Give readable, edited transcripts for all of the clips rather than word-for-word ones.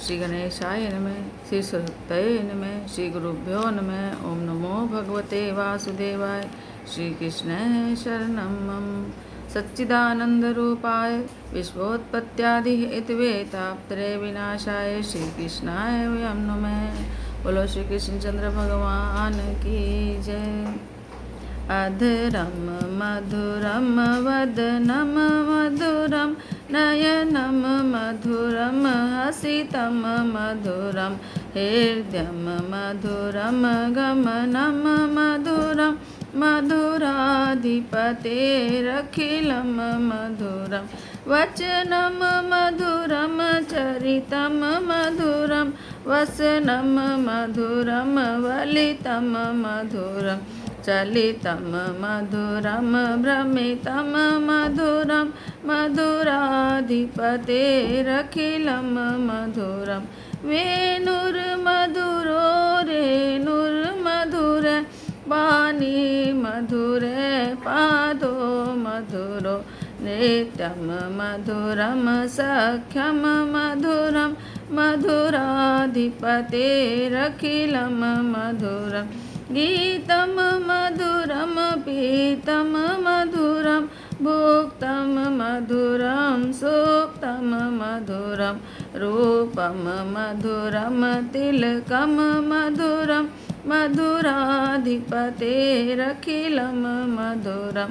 श्री गणेशाय नमः। श्री सरस्वत्यै नमः। श्री गुरुभ्यो नमः। ओम नमो भगवते वासुदेवाय। श्री कृष्ण शरणं मम। सच्चिदानंदरूपाय विश्वोत्पत्त्यादि हेतवे तापत्रय विनाशाय श्री कृष्णाय वयं नमः। बोलो श्री कृष्णचंद्र भगवान की जय। अधरम मधुरम वदनम मधुरम नयनम मधुरम हसितम मधुरम हृदयम मधुरम गमनम मधुरम मधुराधिपतेरखिलं मधुरं वचनं मधुरं चरितं मधुरं वसनं मधुरं वलितं मधुरं चलितं मधुरं भ्रमितं मधुरं मधुराधिपतेरखिलं मधुरं वेणुर्मधुरो रेणुर्मधुर वाणी मधुरे पादो मधुरो नित्यं मधुरं सख्यं मधुरं मधुराधिपतेरखिलं मधुरं गीतं मधुरं पीतं मधुरं भुक्तं मधुरं सुक्तं मधुरं रूपं मधुरं तिलकं मधुरं मधुराधिपतेरखिलं मधुरं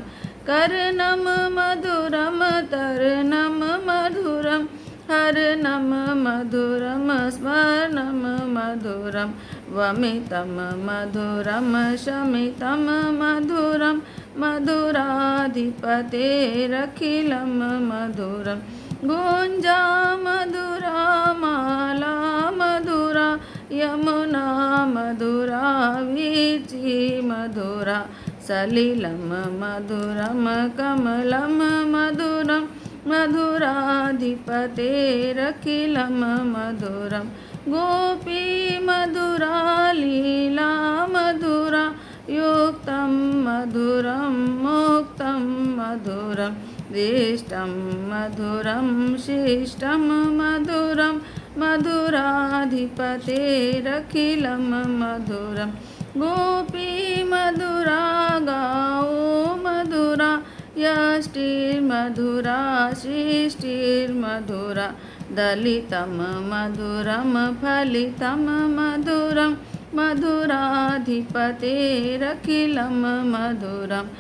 कर्णं मधुरं तर्णं मधुरं हरणं मधुरं स्मरणं मधुरं वमितं मधुरं शमितं मधुरं मधुराधिपतेरखिलं मधुरं गुञ्जा मधुरा माला मधुरा यमुना मधुरा वीची मधुरा सलिलं मधुरं कमलं मधुरं मधुराधिपतेरखिलं मधुरं गोपी मधुरा लीला मधुरा युक्तं मधुरं मुक्तं मधुरं दिष्टं मधुरं शिष्टं मधुरं मधुराधिपतेरखिलं मधुरं गोपी मधुरा गाओ मधुरा यष्टिर्मधुरा सृष्टिर्मधुरा दलितं मधुरं फलितं मधुरं मधुराधिपतेरखिलं मधुरम्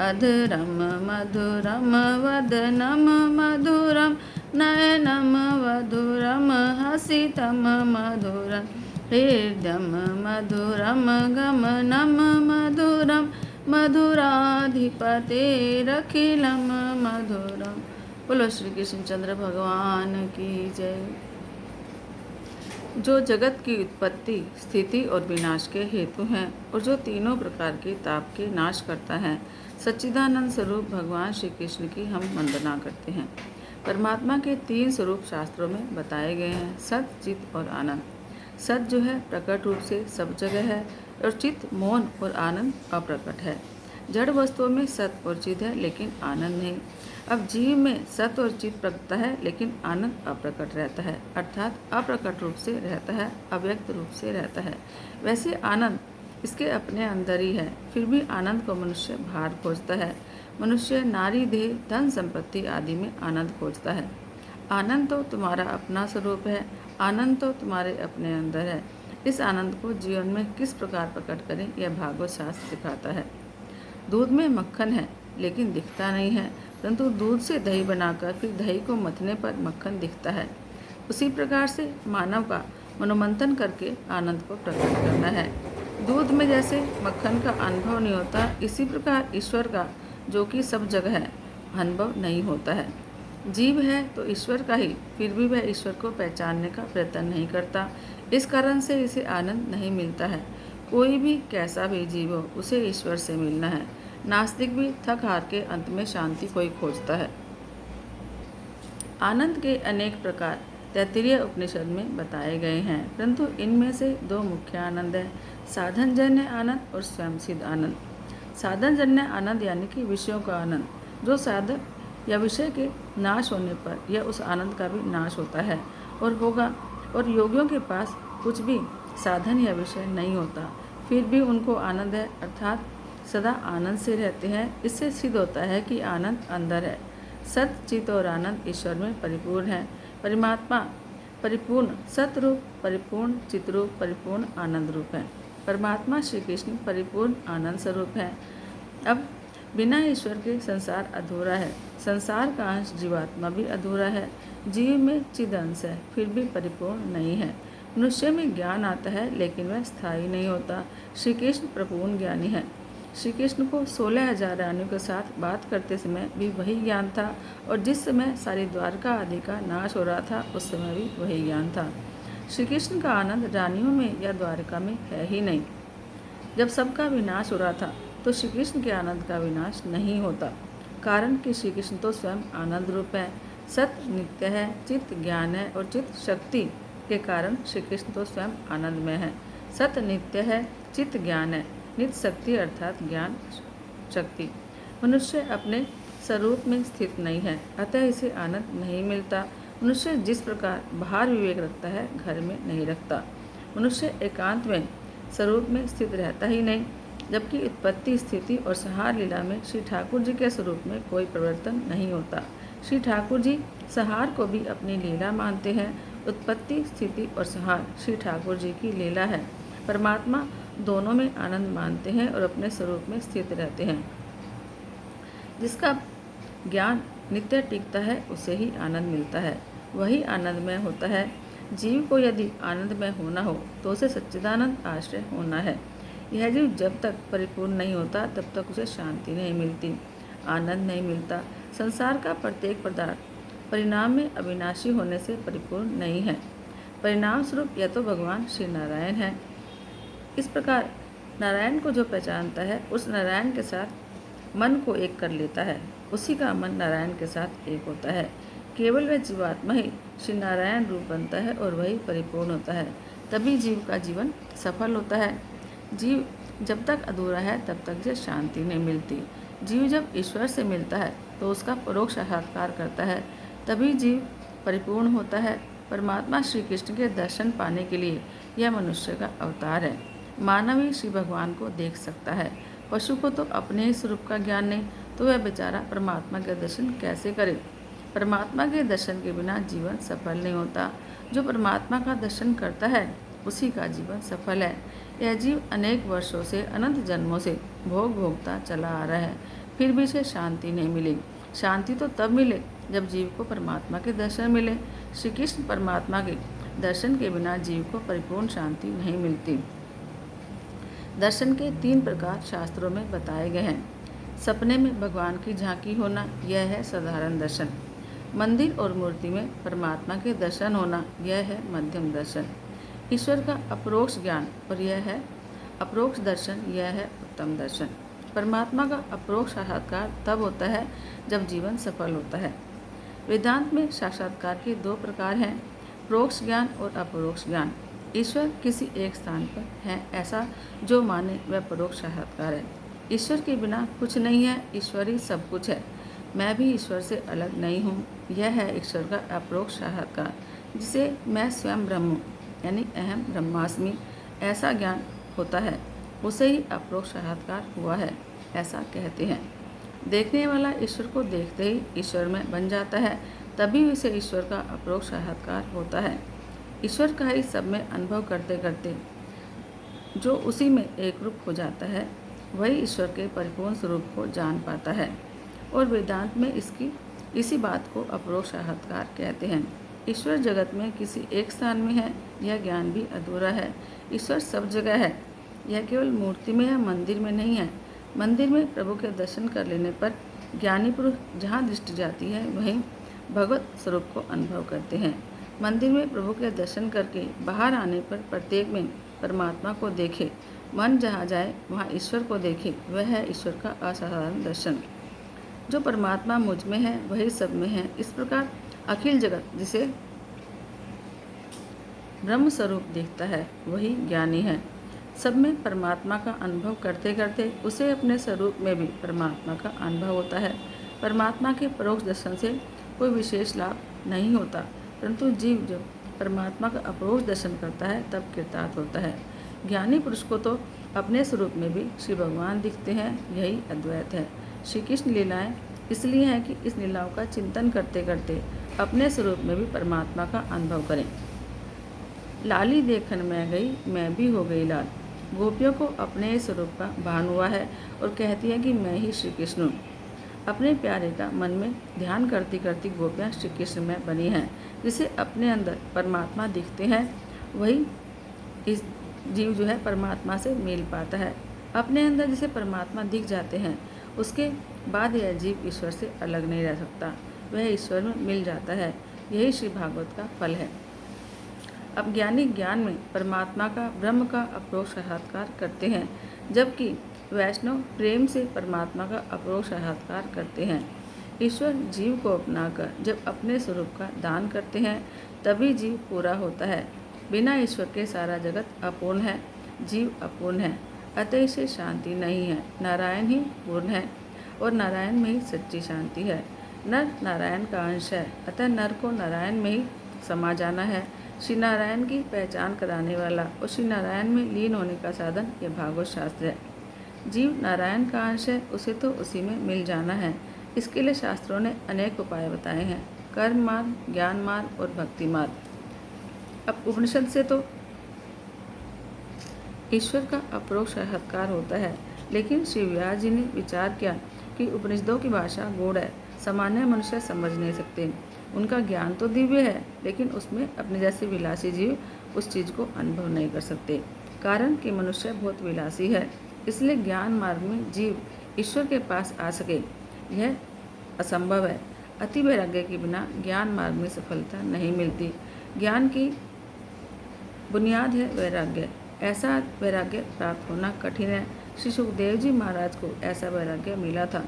अधरं मधुरं वदनं मधुरं नयनं मधुरं हसितं मधुरं हृदयं मधुरं गमनं मधुरं मधुराधिपतेरखिलं मधुरं। बोलो श्री कृष्णचंद्र भगवान की जय। जो जगत की उत्पत्ति स्थिति और विनाश के हेतु हैं और जो तीनों प्रकार के ताप के नाश करता है, सच्चिदानंद स्वरूप भगवान श्री कृष्ण की हम वंदना करते हैं। परमात्मा के तीन स्वरूप शास्त्रों में बताए गए हैं, सत, चित और आनंद। सत जो है प्रकट रूप से सब जगह है और चित मौन और आनंद अप्रकट है। जड़ वस्तुओं में सत और चित है लेकिन आनंद नहीं। अब जीव में सत और चित प्रकटता है लेकिन आनंद अप्रकट रहता है, अर्थात अप्रकट रूप से रहता है, अव्यक्त रूप से रहता है। वैसे आनंद इसके अपने अंदर ही है, फिर भी आनंद को मनुष्य बाहर खोजता है। मनुष्य नारी देह धन संपत्ति आदि में आनंद खोजता है। आनंद तो तुम्हारा अपना स्वरूप है, आनंद तो तुम्हारे अपने अंदर है। इस आनंद को जीवन में किस प्रकार प्रकट करें यह भागवत शास्त्र सिखाता है। दूध में मक्खन है लेकिन दिखता नहीं है, परंतु दूध से दही बनाकर फिर दही को मथने पर मक्खन दिखता है। उसी प्रकार से मानव का मनोमंथन करके आनंद को प्रकट करना है। दूध में जैसे मक्खन का अनुभव नहीं होता, इसी प्रकार ईश्वर का जो कि सब जगह है अनुभव नहीं होता है। जीव है तो ईश्वर का ही, फिर भी वह ईश्वर को पहचानने का प्रयत्न नहीं करता। इस कारण से इसे आनंद नहीं मिलता है। कोई भी कैसा भी जीव हो, उसे ईश्वर से मिलना है। नास्तिक भी थक हार के अंत में शांति को ही खोजता है। आनंद के अनेक प्रकार तैत्तिरीय उपनिषद में बताए गए हैं, परंतु इनमें से दो मुख्य आनंद है, साधनजन्य आनंद और स्वयं सिद्ध आनंद। साधनजन्य आनंद यानी कि विषयों का आनंद, जो साधक या विषय के नाश होने पर यह उस आनंद का भी नाश होता है और होगा। और योगियों के पास कुछ भी साधन या विषय नहीं होता, फिर भी उनको आनंद है, अर्थात सदा आनंद से रहते हैं। इससे सिद्ध होता है कि आनंद अंदर है। सत, चित और आनंद ईश्वर में परिपूर्ण है। परमात्मा परिपूर्ण सतरूप, परिपूर्ण चितरूप, परिपूर्ण आनंद रूप है। परमात्मा श्री कृष्ण परिपूर्ण आनंद स्वरूप है। अब बिना ईश्वर के संसार अधूरा है। संसार का अंश जीवात्मा भी अधूरा है। जीव में चिद अंश है, फिर भी परिपूर्ण नहीं है। मनुष्य में ज्ञान आता है, लेकिन वह स्थायी नहीं होता। श्री कृष्ण प्रपूर्ण ज्ञानी है। श्री कृष्ण को 16,000 रानियों के साथ बात करते समय भी वही ज्ञान था, और जिस समय सारी द्वारका आदि का नाश हो रहा था उस समय भी वही ज्ञान था। श्री कृष्ण का आनंद रानियों में या द्वारका में है ही नहीं। जब सबका विनाश हो रहा था तो श्री कृष्ण के आनंद का विनाश नहीं होता, कारण कि श्री कृष्ण तो स्वयं आनंद रूप है। सत नित्य है, चित्त ज्ञान है और चित्त शक्ति के कारण श्री कृष्ण तो स्वयं आनंदमय है। सत नित्य है, चित्त ज्ञान है, नित्य शक्ति अर्थात ज्ञान शक्ति। मनुष्य अपने स्वरूप में स्थित नहीं है, अतः इसे आनंद नहीं मिलता। मनुष्य जिस प्रकार बाहर विवेक रखता है, घर में नहीं रखता। मनुष्य एकांत में स्वरूप में स्थित रहता ही नहीं, जबकि उत्पत्ति, स्थिति और संहार लीला में श्री ठाकुर जी के स्वरूप में कोई परिवर्तन नहीं होता। श्री ठाकुर जी संहार को भी अपनी लीला मानते हैं। उत्पत्ति, स्थिति और संहार श्री ठाकुर जी की लीला है। परमात्मा दोनों में आनंद मानते हैं और अपने स्वरूप में स्थित रहते हैं। जिसका ज्ञान नित्य टिकता है उसे ही आनंद मिलता है, वही आनंदमय होता है। जीव को यदि आनंदमय होना हो तो उसे सच्चिदानंद आश्रय होना है। यह जीव जब तक परिपूर्ण नहीं होता तब तक उसे शांति नहीं मिलती, आनंद नहीं मिलता। संसार का प्रत्येक पदार्थ परिणाम में अविनाशी होने से परिपूर्ण नहीं है। परिणाम स्वरूप या तो भगवान श्री नारायण है। इस प्रकार नारायण को जो पहचानता है उस नारायण के साथ मन को एक कर लेता है, उसी का मन नारायण के साथ एक होता है। केवल वह जीवात्मा ही श्री नारायण रूप बनता है और वही परिपूर्ण होता है, तभी जीव का जीवन सफल होता है। जीव जब तक अधूरा है तब तक उसे शांति नहीं मिलती। जीव जब ईश्वर से मिलता है तो उसका परोक्ष साक्षात्कार करता है, तभी जीव परिपूर्ण होता है। परमात्मा श्री कृष्ण के दर्शन पाने के लिए यह मनुष्य का अवतार है। मानव ही श्री भगवान को देख सकता है। पशु को तो अपने ही स्वरूप का ज्ञान नहीं, तो वह बेचारा परमात्मा के दर्शन कैसे करे। परमात्मा के दर्शन के बिना जीवन सफल नहीं होता। जो परमात्मा का दर्शन करता है उसी का जीवन सफल है। यह जीव अनेक वर्षों से, अनंत जन्मों से भोग भोगता चला आ रहा है, फिर भी इसे शांति नहीं मिली। शांति तो तब मिले जब जीव को परमात्मा के दर्शन मिले। श्री कृष्ण परमात्मा के दर्शन के बिना जीव को परिपूर्ण शांति नहीं मिलती। दर्शन के 3 प्रकार शास्त्रों में बताए गए हैं। सपने में भगवान की झांकी होना, यह है साधारण दर्शन। मंदिर और मूर्ति में परमात्मा के दर्शन होना, यह है मध्यम दर्शन। ईश्वर का अपरोक्ष ज्ञान और यह है अपरोक्ष दर्शन, यह है उत्तम दर्शन। परमात्मा का अपरोक्ष साक्षात्कार तब होता है जब जीवन सफल होता है। वेदांत में साक्षात्कार के 2 प्रकार हैं, प्रोक्ष ज्ञान और अपरोक्ष ज्ञान। ईश्वर किसी एक स्थान पर है ऐसा जो माने वह परोक्ष साक्षात्कार है। ईश्वर के बिना कुछ नहीं है, ईश्वर ही सब कुछ है। मैं भी ईश्वर से अलग नहीं हूँ, यह है ईश्वर का अपरोक्ष साक्षात्कार, जिसे मैं स्वयं ब्रह्म हूँ यानी अहम ब्रह्मास्मि ऐसा ज्ञान होता है, उसे ही अपरोक्ष साक्षात्कार हुआ है ऐसा कहते हैं। देखने वाला ईश्वर को देखते ही ईश्वर में बन जाता है, तभी उसे ईश्वर का अपरोक्ष साक्षात्कार होता है। ईश्वर का ही सब में अनुभव करते करते जो उसी में एक रूप हो जाता है, वही ईश्वर के परिपूर्ण स्वरूप को जान पाता है। और वेदांत में इसी बात को अपरोक्ष साक्षात्कार कहते हैं। ईश्वर जगत में किसी एक स्थान में है, यह ज्ञान भी अधूरा है। ईश्वर सब जगह है, यह केवल मूर्ति में या मंदिर में नहीं है। मंदिर में प्रभु के दर्शन कर लेने पर ज्ञानी पुरुष जहाँ दृष्टि जाती है वहीं भगवत स्वरूप को अनुभव करते हैं। मंदिर में प्रभु के दर्शन करके बाहर आने पर प्रत्येक में परमात्मा को देखे, मन जहाँ जाए वहाँ ईश्वर को देखे, वह है ईश्वर का असाधारण दर्शन। जो परमात्मा मुझ में है वही सब में है। इस प्रकार अखिल जगत जिसे ब्रह्म स्वरूप देखता है वही ज्ञानी है। सब में परमात्मा का अनुभव करते करते उसे अपने स्वरूप में भी परमात्मा का अनुभव होता है। परमात्मा के परोक्ष दर्शन से कोई विशेष लाभ नहीं होता, परंतु जीव जब परमात्मा का अप्रोच दर्शन करता है तब कृतार्थ होता है। ज्ञानी पुरुष को तो अपने स्वरूप में भी श्री भगवान दिखते हैं, यही अद्वैत है। श्री कृष्ण लीलाएं इसलिए हैं कि इस लीलाओं का चिंतन करते करते अपने स्वरूप में भी परमात्मा का अनुभव करें। लाली देखन मैं गई, मैं भी हो गई लाल। गोपियों को अपने स्वरूप का भान हुआ है और कहती हैं कि मैं ही श्री कृष्ण हूँ। अपने प्यारे का मन में ध्यान करती करती गोपियाँ श्री कृष्ण में बनी हैं। जिसे अपने अंदर परमात्मा दिखते हैं वही इस जीव जो है परमात्मा से मिल पाता है। अपने अंदर जिसे परमात्मा दिख जाते हैं उसके बाद यह जीव ईश्वर से अलग नहीं रह सकता, वह ईश्वर में मिल जाता है। यही श्री भागवत का फल है। अब ज्ञानी ज्ञान में परमात्मा का ब्रह्म का अप्रोक्ष साक्षात्कार करते हैं, जबकि वैष्णव प्रेम से परमात्मा का अप्रोक्ष साक्षात्कार करते हैं। ईश्वर जीव को अपनाकर जब अपने स्वरूप का दान करते हैं तभी जीव पूरा होता है। बिना ईश्वर के सारा जगत अपूर्ण है, जीव अपूर्ण है, अतः इसे शांति नहीं है। नारायण ही पूर्ण है और नारायण में ही सच्ची शांति है। नर नारायण का अंश है, अतः नर को नारायण में ही समा जाना है। श्री नारायण की पहचान कराने वाला और श्री नारायण में लीन होने का साधन यह भागवत शास्त्र है। जीव नारायण का अंश है, उसे तो उसी में मिल जाना है। इसके लिए शास्त्रों ने अनेक उपाय बताए हैं, कर्म मार्ग, ज्ञान मार्ग और भक्ति मार्ग। अब उपनिषद से तो ईश्वर का अप्रोक्ष साक्षात्कार होता है, लेकिन श्री व्यास जी ने विचार किया कि उपनिषदों की भाषा गूढ़ है, सामान्य मनुष्य समझ नहीं सकते। उनका ज्ञान तो दिव्य है, लेकिन उसमें अपने जैसे विलासी जीव उस चीज़ को अनुभव नहीं कर सकते, कारण कि मनुष्य बहुत विलासी है। इसलिए ज्ञान मार्ग में जीव ईश्वर के पास आ सके यह असंभव है। अति वैराग्य के बिना ज्ञान मार्ग में सफलता नहीं मिलती। ज्ञान की बुनियाद है वैराग्य। ऐसा वैराग्य प्राप्त होना कठिन है। श्री सुखदेव जी महाराज को ऐसा वैराग्य मिला था।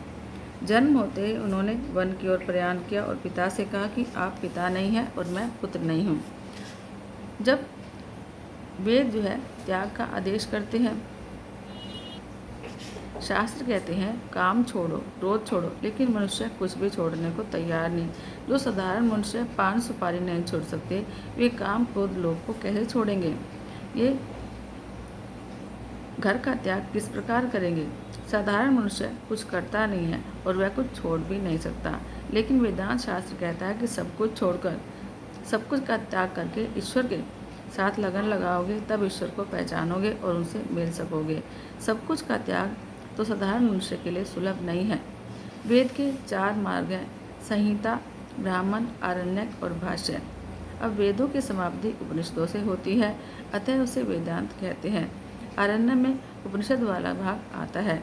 जन्म होते ही उन्होंने वन की ओर प्रयाण किया और पिता से कहा कि आप पिता नहीं हैं और मैं पुत्र नहीं हूँ। जब वेद जो है त्याग का आदेश करते हैं, शास्त्र कहते हैं काम छोड़ो, क्रोध छोड़ो, लेकिन मनुष्य कुछ भी छोड़ने को तैयार नहीं। जो साधारण मनुष्य पान सुपारी नहीं छोड़ सकते, वे काम क्रोध लोभ को कैसे छोड़ेंगे? ये घर का त्याग किस प्रकार करेंगे? साधारण मनुष्य कुछ करता नहीं है और वह कुछ छोड़ भी नहीं सकता, लेकिन वेदांत शास्त्र कहता है कि सब कुछ छोड़कर, सब कुछ का त्याग करके ईश्वर के साथ लगन लगाओगे तब ईश्वर को पहचानोगे और उनसे मिल सकोगे। सब कुछ का त्याग तो साधारण मनुष्य के लिए सुलभ नहीं है। वेद के 4 मार्ग हैं, संहिता, ब्राह्मण, आरण्यक और भाष्य। अब वेदों की समाप्ति उपनिषदों से होती है, अतः उसे वेदांत कहते हैं। आरण्य में उपनिषद वाला भाग आता है।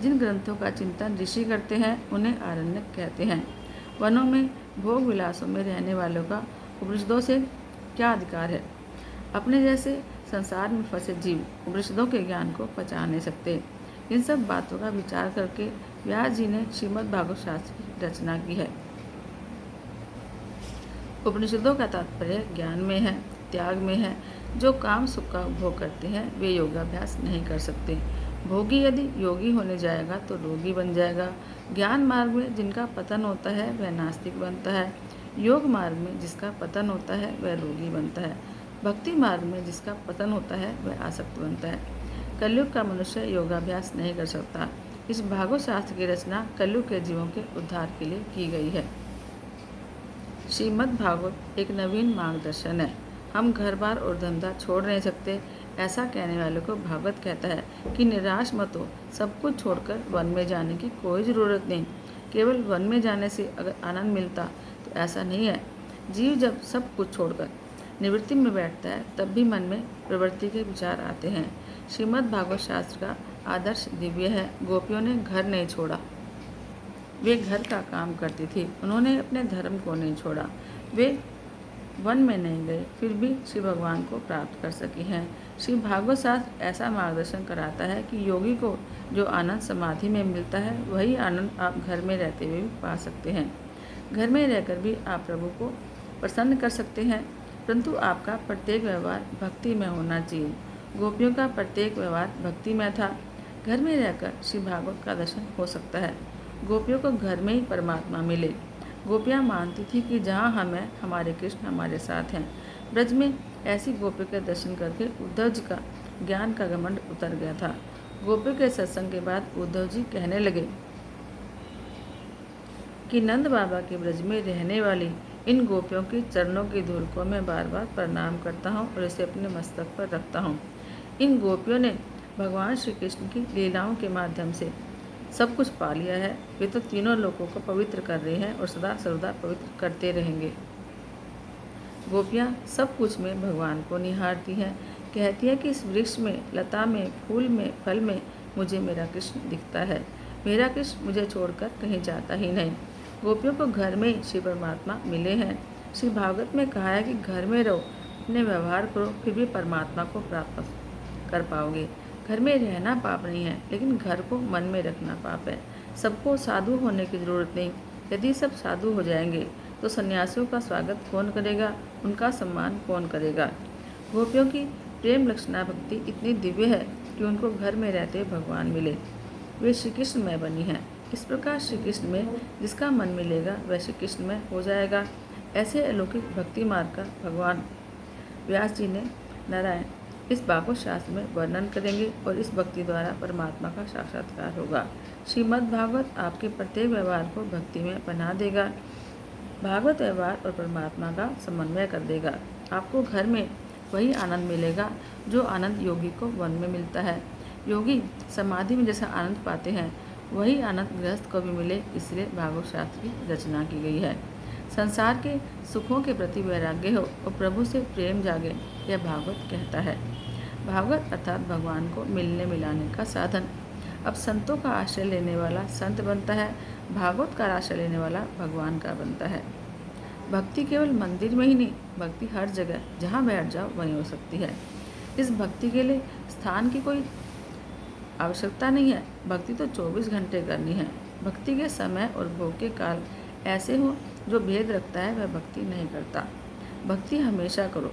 जिन ग्रंथों का चिंतन ऋषि करते हैं उन्हें आरण्यक कहते हैं। वनों में भोग विलासों में रहने वालों का उपनिषदों से क्या अधिकार है? अपने जैसे संसार में फंसे जीव उपनिषदों के ज्ञान को पचा नहीं सकते। इन सब बातों का विचार करके व्यास जी ने श्रीमद् भागवत शास्त्र की रचना की है। उपनिषदों का तात्पर्य ज्ञान में है, त्याग में है। जो काम सुख का उपभोग करते हैं वे योगाभ्यास नहीं कर सकते। भोगी यदि योगी होने जाएगा तो रोगी बन जाएगा। ज्ञान मार्ग में जिनका पतन होता है वह नास्तिक बनता है। योग मार्ग में जिसका पतन होता है वह रोगी बनता है। भक्ति मार्ग में जिसका पतन होता है वह आसक्त बनता है। कलयुग का मनुष्य योगाभ्यास नहीं कर सकता। इस भागवत शास्त्र की रचना कलयुग के जीवों के उद्धार के लिए की गई है। श्रीमद् भागवत एक नवीन मार्गदर्शन है। हम घर बार और धंधा छोड़ नहीं सकते। ऐसा कहने वाले को भागवत कहता है कि निराश मत हो, सब कुछ छोड़कर वन में जाने की कोई ज़रूरत नहीं। केवल वन में जाने से अगर आनंद मिलता तो ऐसा नहीं है। जीव जब सब कुछ छोड़कर निवृत्ति में बैठता है तब भी मन में प्रवृत्ति के विचार आते हैं। श्रीमद् भागवत शास्त्र का आदर्श दिव्य है। गोपियों ने घर नहीं छोड़ा, वे घर का काम करती थी। उन्होंने अपने धर्म को नहीं छोड़ा, वे वन में नहीं गए, फिर भी श्री भगवान को प्राप्त कर सकी हैं। श्री भागवत शास्त्र ऐसा मार्गदर्शन कराता है कि योगी को जो आनंद समाधि में मिलता है वही आनंद आप घर में रहते हुए भी पा सकते हैं। घर में रहकर भी आप प्रभु को प्रसन्न कर सकते हैं, परंतु आपका प्रत्येक व्यवहार भक्ति में होना चाहिए। गोपियों का प्रत्येक व्यवहार भक्ति में था। घर में रहकर श्री भागवत का दर्शन हो सकता है। गोपियों को घर में ही परमात्मा मिले। गोपियाँ मानती थी कि जहाँ हम हैं हमारे कृष्ण हमारे साथ हैं। ब्रज में ऐसी गोपियों के दर्शन करके उद्धव जी का ज्ञान का घमंड उतर गया था। गोपियों के सत्संग के बाद उद्धव जी कहने लगे कि नंद बाबा के ब्रज में रहने वाली इन गोपियों की चरणों की धूल को मैं बार बार प्रणाम करता हूँ और इसे अपने मस्तक पर रखता हूँ। इन गोपियों ने भगवान श्री कृष्ण की लीलाओं के माध्यम से सब कुछ पा लिया है। वे तो तीनों लोगों को पवित्र कर रहे हैं और सदा सर्वदा पवित्र करते रहेंगे। गोपियाँ सब कुछ में भगवान को निहारती हैं, कहती है कि इस वृक्ष में, लता में, फूल में, फल में मुझे मेरा कृष्ण दिखता है। मेरा कृष्ण मुझे छोड़कर कहीं जाता ही नहीं। गोपियों को घर में श्री परमात्मा मिले हैं। श्री भागवत में कहा है कि घर में रहो, अपने व्यवहार करो, फिर भी परमात्मा को प्राप्त कर पाओगे। घर में रहना पाप नहीं है, लेकिन घर को मन में रखना पाप है। सबको साधु होने की जरूरत नहीं। यदि सब साधु हो जाएंगे तो सन्यासियों का स्वागत कौन करेगा, उनका सम्मान कौन करेगा। गोपियों की प्रेम लक्षणा भक्ति इतनी दिव्य है कि उनको घर में रहते भगवान मिले। वे श्री कृष्ण में बनी हैं। इस प्रकार श्री कृष्ण में जिसका मन मिलेगा वह श्री कृष्ण में हो जाएगा। ऐसे अलौकिक भक्ति मार्ग का भगवान व्यास जी ने नारायण इस भागवत शास्त्र में वर्णन करेंगे और इस भक्ति द्वारा परमात्मा का साक्षात्कार होगा। श्रीमद् भागवत आपके प्रत्येक व्यवहार को भक्ति में बना देगा। भागवत व्यवहार और परमात्मा का समन्वय कर देगा। आपको घर में वही आनंद मिलेगा जो आनंद योगी को वन में मिलता है। योगी समाधि में जैसा आनंद पाते हैं वही आनंद गृहस्थ को भी मिले, इसलिए भागवत शास्त्र की रचना की गई है। संसार के सुखों के प्रति वैराग्य हो और प्रभु से प्रेम जागे, यह भागवत कहता है। भागवत अर्थात भगवान को मिलने मिलाने का साधन। अब संतों का आश्रय लेने वाला संत बनता है, भागवत का आश्रय लेने वाला भगवान का बनता है। भक्ति केवल मंदिर में ही नहीं, भक्ति हर जगह जहाँ बैठ जाओ वहीं हो सकती है। इस भक्ति के लिए स्थान की कोई आवश्यकता नहीं है। भक्ति तो 24 घंटे करनी है। भक्ति के समय और भोग के काल ऐसे हो जो भेद रखता है वह भक्ति नहीं करता। भक्ति हमेशा करो।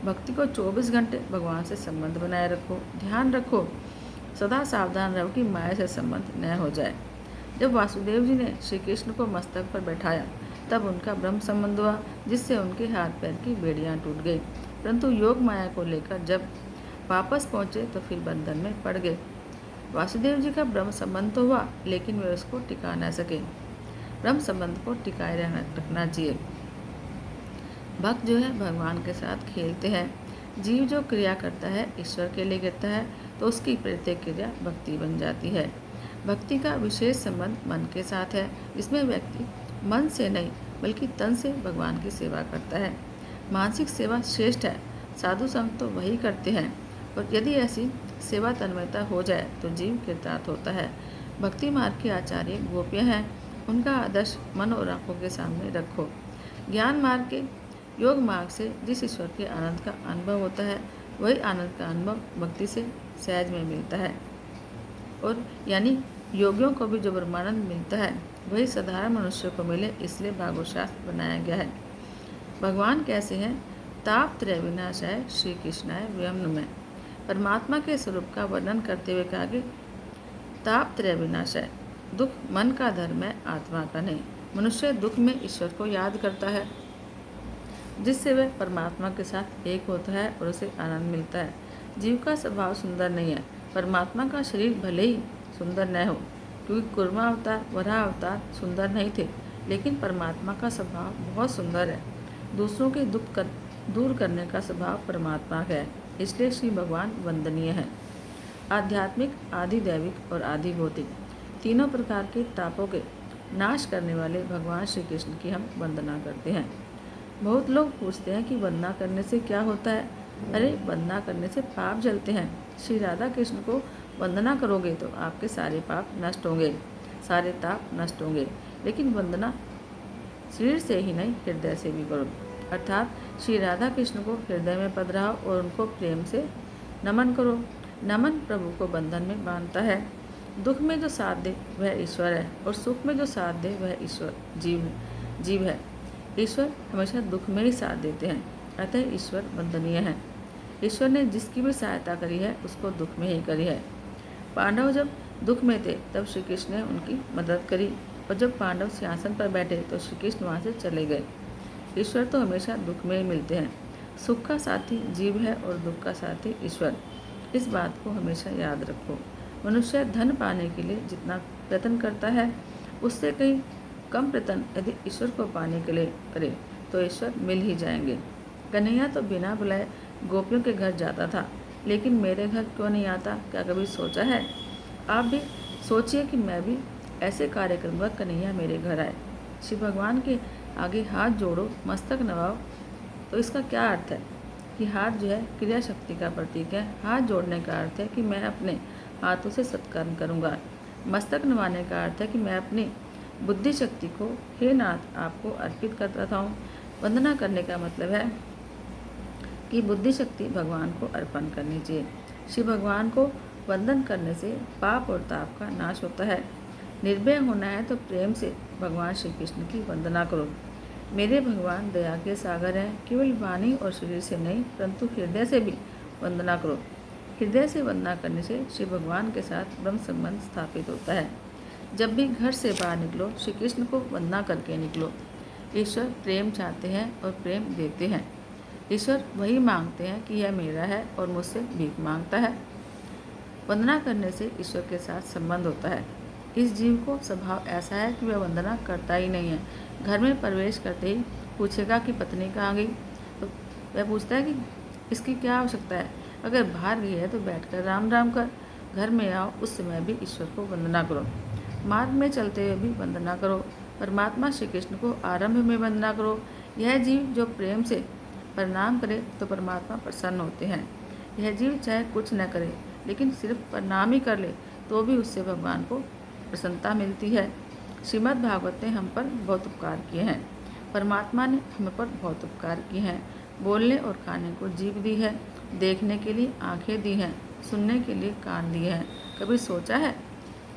भक्ति को 24 घंटे भगवान से संबंध बनाए रखो। ध्यान रखो, सदा सावधान रहो कि माया से संबंध न हो जाए। जब वासुदेव जी ने श्री कृष्ण को मस्तक पर बैठाया तब उनका ब्रह्म संबंध हुआ, जिससे उनके हाथ पैर की बेड़ियां टूट गई। परंतु योग माया को लेकर जब वापस पहुँचे तो फिर बंधन में पड़ गए। वासुदेव जी का ब्रह्म संबंध तो हुआ, लेकिन वे उसको टिका न सके। ब्रह्म संबंध को टिकाए रखना चाहिए। भक्त जो है भगवान के साथ खेलते हैं। जीव जो क्रिया करता है ईश्वर के लिए करता है, तो उसकी प्रत्येक क्रिया भक्ति बन जाती है। भक्ति का विशेष संबंध मन के साथ है, जिसमें व्यक्ति मन से नहीं बल्कि तन से भगवान की सेवा करता है। मानसिक सेवा श्रेष्ठ है। साधु संत तो वही करते हैं, और यदि ऐसी सेवा तन्मयता हो जाए तो जीव कृतार्थ होता है। भक्ति मार्ग के आचार्य गोपियाँ हैं, उनका आदर्श मन और आँखों के सामने रखो। ज्ञान मार्ग के योग मार्ग से जिस ईश्वर के आनंद का अनुभव होता है वही आनंद का अनुभव भक्ति से सहज में मिलता है। और यानी योगियों को भी जो ब्रह्मानंद मिलता है वही साधारण मनुष्य को मिले, इसलिए भागवत शास्त्र बनाया गया है। भगवान कैसे हैं? ताप त्रय विनाशाय श्री कृष्णाय वयम नमः। परमात्मा के स्वरूप का वर्णन करते हुए कहा कि ताप त्रय विनाशाय, दुख मन का धर्म है, आत्मा का नहीं। मनुष्य दुख में ईश्वर को याद करता है, जिससे वह परमात्मा के साथ एक होता है और उसे आनंद मिलता है। जीव का स्वभाव सुंदर नहीं है। परमात्मा का शरीर भले ही सुंदर न हो, क्योंकि कुर्मा अवतार, वराह अवतार सुंदर नहीं थे, लेकिन परमात्मा का स्वभाव बहुत सुंदर है। दूसरों के दुख दूर करने का स्वभाव परमात्मा का है, इसलिए श्री भगवान वंदनीय है। आध्यात्मिक, आदि दैविक और आदि भौतिक तीनों प्रकार के तापों के नाश करने वाले भगवान श्री कृष्ण की हम वंदना करते हैं। बहुत लोग पूछते हैं कि वंदना करने से क्या होता है। अरे, वंदना करने से पाप जलते हैं। श्री राधा कृष्ण को वंदना करोगे तो आपके सारे पाप नष्ट होंगे, सारे ताप नष्ट होंगे। लेकिन वंदना शरीर से ही नहीं, हृदय से भी करो। अर्थात श्री राधा कृष्ण को हृदय में पधराओ और उनको प्रेम से नमन करो। नमन प्रभु को बंधन में बांधता है। दुख में जो साथ दे वह ईश्वर है, और सुख में जो साथ दे वह ईश्वर जीव है। ईश्वर हमेशा दुख में ही साथ देते हैं, अतः ईश्वर वंदनीय है। ईश्वर ने जिसकी भी सहायता करी है उसको दुख में ही करी है। पांडव जब दुख में थे तब श्री कृष्ण ने उनकी मदद करी, और जब पांडव सिंहासन पर बैठे तो श्री कृष्ण वहाँ से चले गए। ईश्वर तो हमेशा दुख में ही मिलते हैं। सुख का साथी जीव है और दुख का साथी ईश्वर। इस बात को हमेशा याद रखो। मनुष्य धन पाने के लिए जितना प्रयत्न करता है, उससे कहीं कम प्रयत्न यदि ईश्वर को पाने के लिए करे तो ईश्वर मिल ही जाएंगे। कन्हैया तो बिना बुलाए गोपियों के घर जाता था, लेकिन मेरे घर क्यों नहीं आता? क्या कभी सोचा है? आप भी सोचिए कि मैं भी ऐसे कार्य करूँगा, कन्हैया मेरे घर आए। शिव भगवान के आगे हाथ जोड़ो, मस्तक नवाओ। तो इसका क्या अर्थ है कि हाथ जो है क्रिया शक्ति का प्रतीक है। हाथ जोड़ने का अर्थ है कि मैं अपने हाथों से सत्कर्म करूँगा। मस्तक नवाने का अर्थ है कि मैं अपनी बुद्धि शक्ति को हे नाथ आपको अर्पित करता हूँ। वंदना करने का मतलब है कि बुद्धि शक्ति भगवान को अर्पण करनी चाहिए। शिव भगवान को वंदन करने से पाप और ताप का नाश होता है। निर्भय होना है तो प्रेम से भगवान श्री कृष्ण की वंदना करो। मेरे भगवान दया के सागर हैं, केवल वाणी और शरीर से नहीं परंतु हृदय से भी वंदना करो। हृदय से वंदना करने से शिव भगवान के साथ ब्रह्म संबंध स्थापित होता है। जब भी घर से बाहर निकलो, श्री कृष्ण को वंदना करके निकलो। ईश्वर प्रेम चाहते हैं और प्रेम देते हैं। ईश्वर वही मांगते हैं कि यह मेरा है और मुझसे भीख मांगता है। वंदना करने से ईश्वर के साथ संबंध होता है। इस जीव को स्वभाव ऐसा है कि वह वंदना करता ही नहीं है। घर में प्रवेश करते ही पूछेगा कि पत्नी कहाँ गई, तो वह पूछता है कि इसकी क्या आवश्यकता है। अगर बाहर गई है तो बैठकर राम राम कर, घर में आओ उस समय भी ईश्वर को वंदना करो। मार्ग में चलते हुए भी वंदना करो। परमात्मा श्री कृष्ण को आरंभ में वंदना करो। यह जीव जो प्रेम से प्रणाम करे तो परमात्मा प्रसन्न होते हैं। यह जीव चाहे कुछ न करे लेकिन सिर्फ प्रणाम ही कर ले तो भी उससे भगवान को प्रसन्नता मिलती है। श्रीमद् भागवत ने हम पर बहुत उपकार किए हैं। परमात्मा ने हम पर बहुत उपकार किए हैं। बोलने और खाने को जीभ दी है, देखने के लिए आंखें दी हैं, सुनने के लिए कान दिए हैं। कभी सोचा है?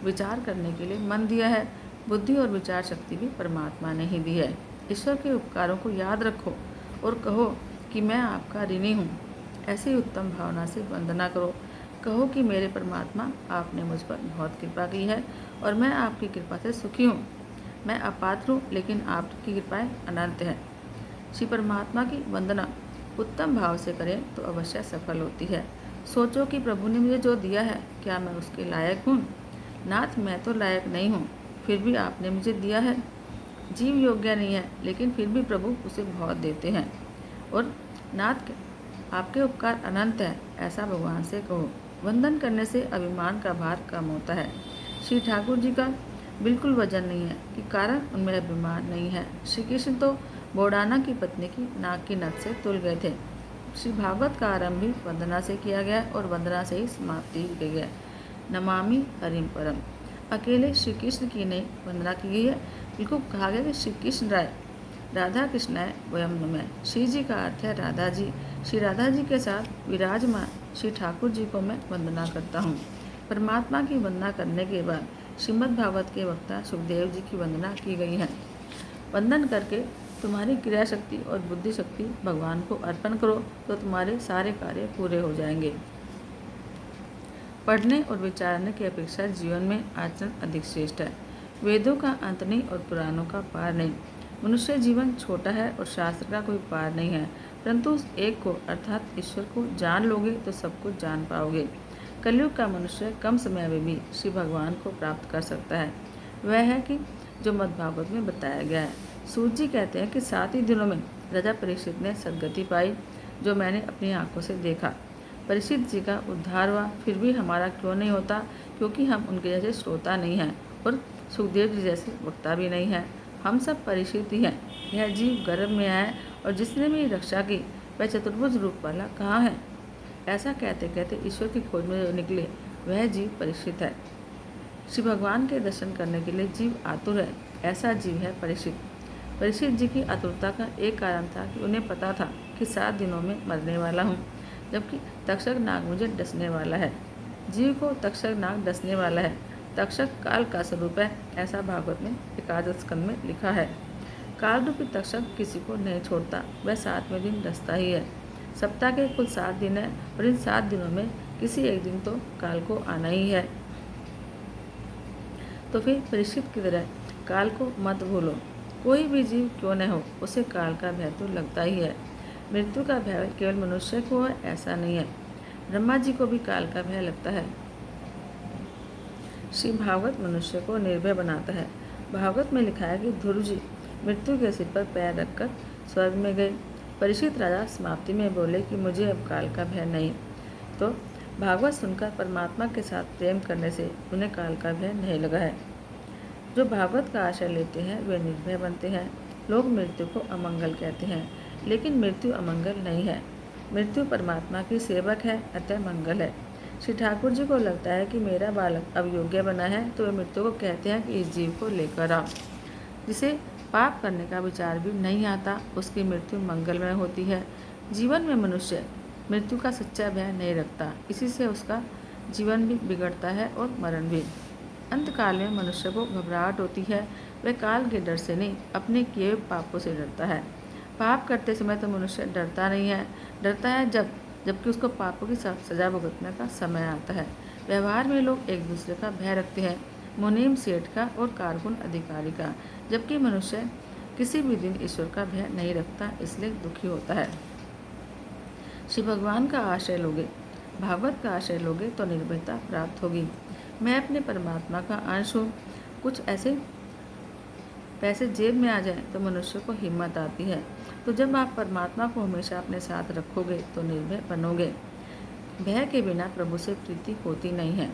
विचार करने के लिए मन दिया है। बुद्धि और विचार शक्ति भी परमात्मा ने ही दी है। ईश्वर के उपकारों को याद रखो और कहो कि मैं आपका ऋणी हूँ। ऐसी उत्तम भावना से वंदना करो। कहो कि मेरे परमात्मा, आपने मुझ पर बहुत कृपा की है और मैं आपकी कृपा से सुखी हूँ। मैं अपात्र हूँ लेकिन आपकी कृपाएं अनंत है। श्री परमात्मा की वंदना उत्तम भाव से करें तो अवश्य सफल होती है। सोचो कि प्रभु ने मुझे जो दिया है, क्या मैं उसके लायक हूँ? नाथ, मैं तो लायक नहीं हूँ, फिर भी आपने मुझे दिया है। जीव योग्य नहीं है लेकिन फिर भी प्रभु उसे बहुत देते हैं। और नाथ, आपके उपकार अनंत है, ऐसा भगवान से कहो। वंदन करने से अभिमान का भार कम होता है। श्री ठाकुर जी का बिल्कुल वजन नहीं है कि कारण उनमें अभिमान नहीं है। श्री कृष्ण तो बोडाना की पत्नी की नाक की नथ से तुल गए थे। श्री भागवत का आरंभ भी वंदना से किया गया और वंदना से ही समाप्ति की गई है। नमामि हरिम परम। अकेले श्री कृष्ण की नहीं वंदना की गई है, बिल्कुल कहा गया कि श्री कृष्ण राय राधा कृष्णाय वयम नमः। श्री जी का अर्थ है राधा जी। श्री राधा जी के साथ विराजमान श्री ठाकुर जी को मैं वंदना करता हूँ। परमात्मा की वंदना करने के बाद श्रीमद् भागवत के वक्ता सुखदेव जी की वंदना की गई है। वंदन करके तुम्हारी क्रिया शक्ति और बुद्धि शक्ति भगवान को अर्पण करो तो तुम्हारे सारे कार्य पूरे हो जाएंगे। पढ़ने और विचारने की अपेक्षा जीवन में आचरण अधिक श्रेष्ठ है। वेदों का अंत नहीं और पुराणों का पार नहीं। मनुष्य जीवन छोटा है और शास्त्र का कोई पार नहीं है, परंतु उस एक को अर्थात ईश्वर को जान लोगे तो सब कुछ जान पाओगे। कलयुग का मनुष्य कम समय में भी श्री भगवान को प्राप्त कर सकता है। वह है कि जो मद्भागवत में बताया गया है। सूत जी कहते हैं कि 7 ही दिनों में राजा परीक्षित ने सदगति पाई, जो मैंने अपनी आंखों से देखा। परीक्षित जी का उद्धार हुआ, फिर भी हमारा क्यों नहीं होता? क्योंकि हम उनके जैसे श्रोता नहीं हैं और सुखदेव जी जैसे वक्ता भी नहीं हैं। हम सब परीक्षित ही हैं। यह जीव गर्भ में आया और जिसने मेरी रक्षा की वह चतुर्भुज रूप वाला कहाँ है? ऐसा कहते कहते ईश्वर की खोज में जो निकले वह जीव परीक्षित है। श्री भगवान के दर्शन करने के लिए जीव आतुर है, ऐसा जीव है परीक्षित। परीक्षित जी की आतुरता का एक कारण था कि उन्हें पता था कि 7 दिनों में मरने वाला हूँ, जबकि तक्षक नाग मुझे डसने वाला है। जीव को तक्षक नाग डसने वाला है। तक्षक काल का स्वरूप है, ऐसा भागवत में एकादश स्कंद में लिखा है। काल रूपी तक्षक किसी को नहीं छोड़ता, वह 7वें दिन डसता ही है। सप्ताह के कुल 7 दिन है और इन 7 दिनों में किसी एक दिन तो काल को आना ही है। तो फिर परीक्षित की तरह काल को मत भूलो। कोई भी जीव क्यों न हो, उसे काल का भय तो लगता ही है। मृत्यु का भय केवल मनुष्य को है ऐसा नहीं है, ब्रह्मा जी को भी काल का भय लगता है। श्री भागवत मनुष्य को निर्भय बनाता है। भागवत में लिखा है कि ध्रुव जी मृत्यु के सिर पर पैर रखकर स्वर्ग में गए। परीक्षित राजा समाप्ति में बोले कि मुझे अब काल का भय नहीं। तो भागवत सुनकर परमात्मा के साथ प्रेम करने से उन्हें काल का भय नहीं लगा है। जो भागवत का आश्रय लेते हैं वे निर्भय बनते हैं। लोग मृत्यु को अमंगल कहते हैं, लेकिन मृत्यु अमंगल नहीं है। मृत्यु परमात्मा की सेवक है, अतः मंगल है। श्री ठाकुर जी को लगता है कि मेरा बालक अब योग्य बना है, तो वे मृत्यु को कहते हैं कि इस जीव को लेकर आओ। जिसे पाप करने का विचार भी नहीं आता, उसकी मृत्यु मंगलमय होती है। जीवन में मनुष्य मृत्यु का सच्चा भय नहीं रखता, इसी से उसका जीवन भी बिगड़ता है और मरण भी। अंतकाल में मनुष्य को घबराहट होती है, वह काल के डर से नहीं, अपने किए हुए पापों से डरता है। पाप करते समय तो मनुष्य डरता नहीं है, डरता है जबकि उसको पापों की सजा भुगतने का समय आता है। व्यवहार में लोग एक दूसरे का भय रखते हैं, मुनीम सेठ का और कारकुन अधिकारी का, जबकि मनुष्य किसी भी दिन ईश्वर का भय नहीं रखता, इसलिए दुखी होता है। श्री भगवान का आश्रय लोगे, भागवत का आश्रय लोगे तो निर्भयता प्राप्त होगी। मैं अपने परमात्मा का अंश हूँ। कुछ ऐसे पैसे जेब में आ जाए तो मनुष्य को हिम्मत आती है। तो जब आप परमात्मा को हमेशा अपने साथ रखोगे तो निर्भय बनोगे। भय के बिना प्रभु से प्रीति होती नहीं है।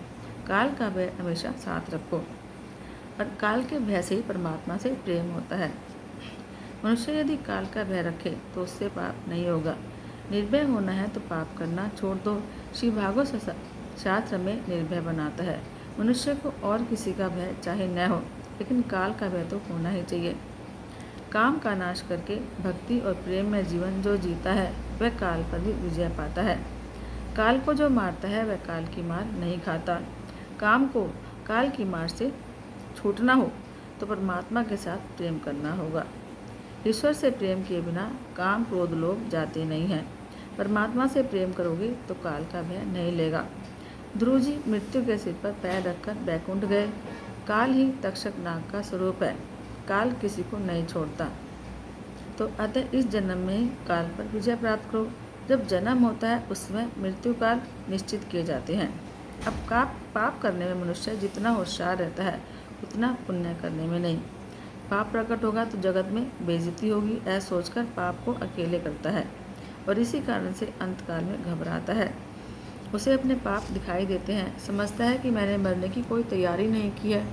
काल का भय हमेशा साथ रखो, और काल के भय से ही परमात्मा से प्रेम होता है। मनुष्य यदि काल का भय रखे तो उससे पाप नहीं होगा। निर्भय होना है तो पाप करना छोड़ दो। श्री भागवत शास्त्र में निर्भय बनाता है। मनुष्य को और किसी का भय चाहे न हो, लेकिन काल का भय तो होना ही चाहिए। काम का नाश करके भक्ति और प्रेम में जीवन जो जीता है वह काल पर भी विजय पाता है। काल को जो मारता है वह काल की मार नहीं खाता। काम को काल की मार से छूटना हो तो परमात्मा के साथ प्रेम करना होगा। ईश्वर से प्रेम किए बिना काम क्रोध लोभ जाते नहीं हैं। परमात्मा से प्रेम करोगे तो काल का भय नहीं लेगा। ध्रुव जी मृत्यु के सिर पर पैर रखकर बैकुंठ गए। काल ही तक्षक नाग का स्वरूप है। काल किसी को नहीं छोड़ता, तो अतः इस जन्म में ही काल पर विजय प्राप्त करो। जब जन्म होता है उस समय मृत्यु काल निश्चित किए जाते हैं। अब पाप करने में मनुष्य जितना होशियार रहता है उतना पुण्य करने में नहीं। पाप प्रकट होगा तो जगत में बेइज्जती होगी, ऐसा सोचकर पाप को अकेले करता है और इसी कारण से अंतकाल में घबराता है। उसे अपने पाप दिखाई देते हैं, समझता है कि मैंने मरने की कोई तैयारी नहीं की है,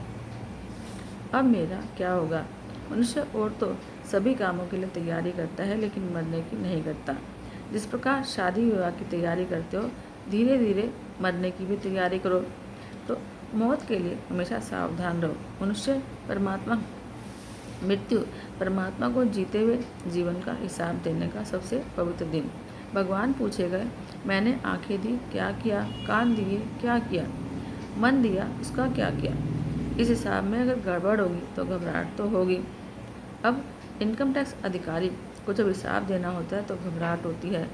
अब मेरा क्या होगा। मनुष्य और तो सभी कामों के लिए तैयारी करता है, लेकिन मरने की नहीं करता। जिस प्रकार शादी विवाह की तैयारी करते हो, धीरे धीरे मरने की भी तैयारी करो। तो मौत के लिए हमेशा सावधान रहो। मृत्यु परमात्मा को जीते हुए जीवन का हिसाब देने का सबसे पवित्र दिन। भगवान पूछे गए, मैंने आंखें दी क्या किया, कान दिए क्या किया, मन दिया उसका क्या किया। इस हिसाब में अगर गड़बड़ होगी तो घबराहट तो होगी। अब इनकम टैक्स अधिकारी को जब हिसाब देना होता है तो घबराहट होती है,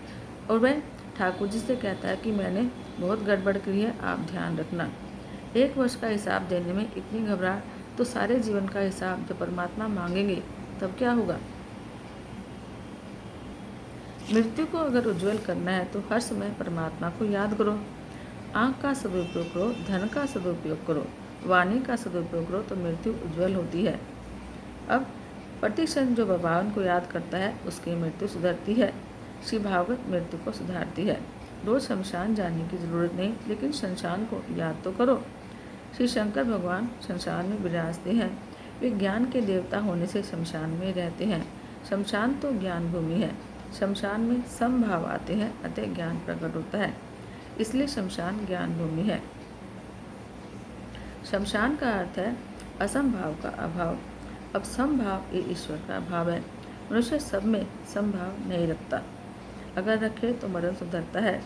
और वह ठाकुर जी से कहता है कि मैंने बहुत गड़बड़ की है, आप ध्यान रखना। 1 वर्ष का हिसाब देने में इतनी घबराहट, तो सारे जीवन का हिसाब जब परमात्मा मांगेंगे तब क्या होगा। मृत्यु को अगर उज्जवल करना है तो हर समय परमात्मा को याद करो। आँख का सदुपयोग करो, धन का सदुपयोग करो, वाणी का सदुपयोग करो, तो मृत्यु उज्जवल होती है। अब प्रतिक्षण जो भगवान को याद करता है उसकी मृत्यु सुधरती है। श्री भागवत मृत्यु को सुधारती है। रोज शमशान जाने की जरूरत नहीं, लेकिन शमशान को याद तो करो। श्री शंकर भगवान शमशान में विराजते हैं। वे ज्ञान के देवता होने से शमशान में रहते हैं। शमशान तो ज्ञान भूमि है। शमशान में समभाव आते हैं, अतः ज्ञान प्रकट होता है, इसलिए शमशान ज्ञान भूमि है। शमशान का अर्थ है असंभाव का अभाव। अब समभाव ये ईश्वर का भाव है। मनुष्य सब में समभाव नहीं रखता, अगर रखे तो मरण सुधरता है।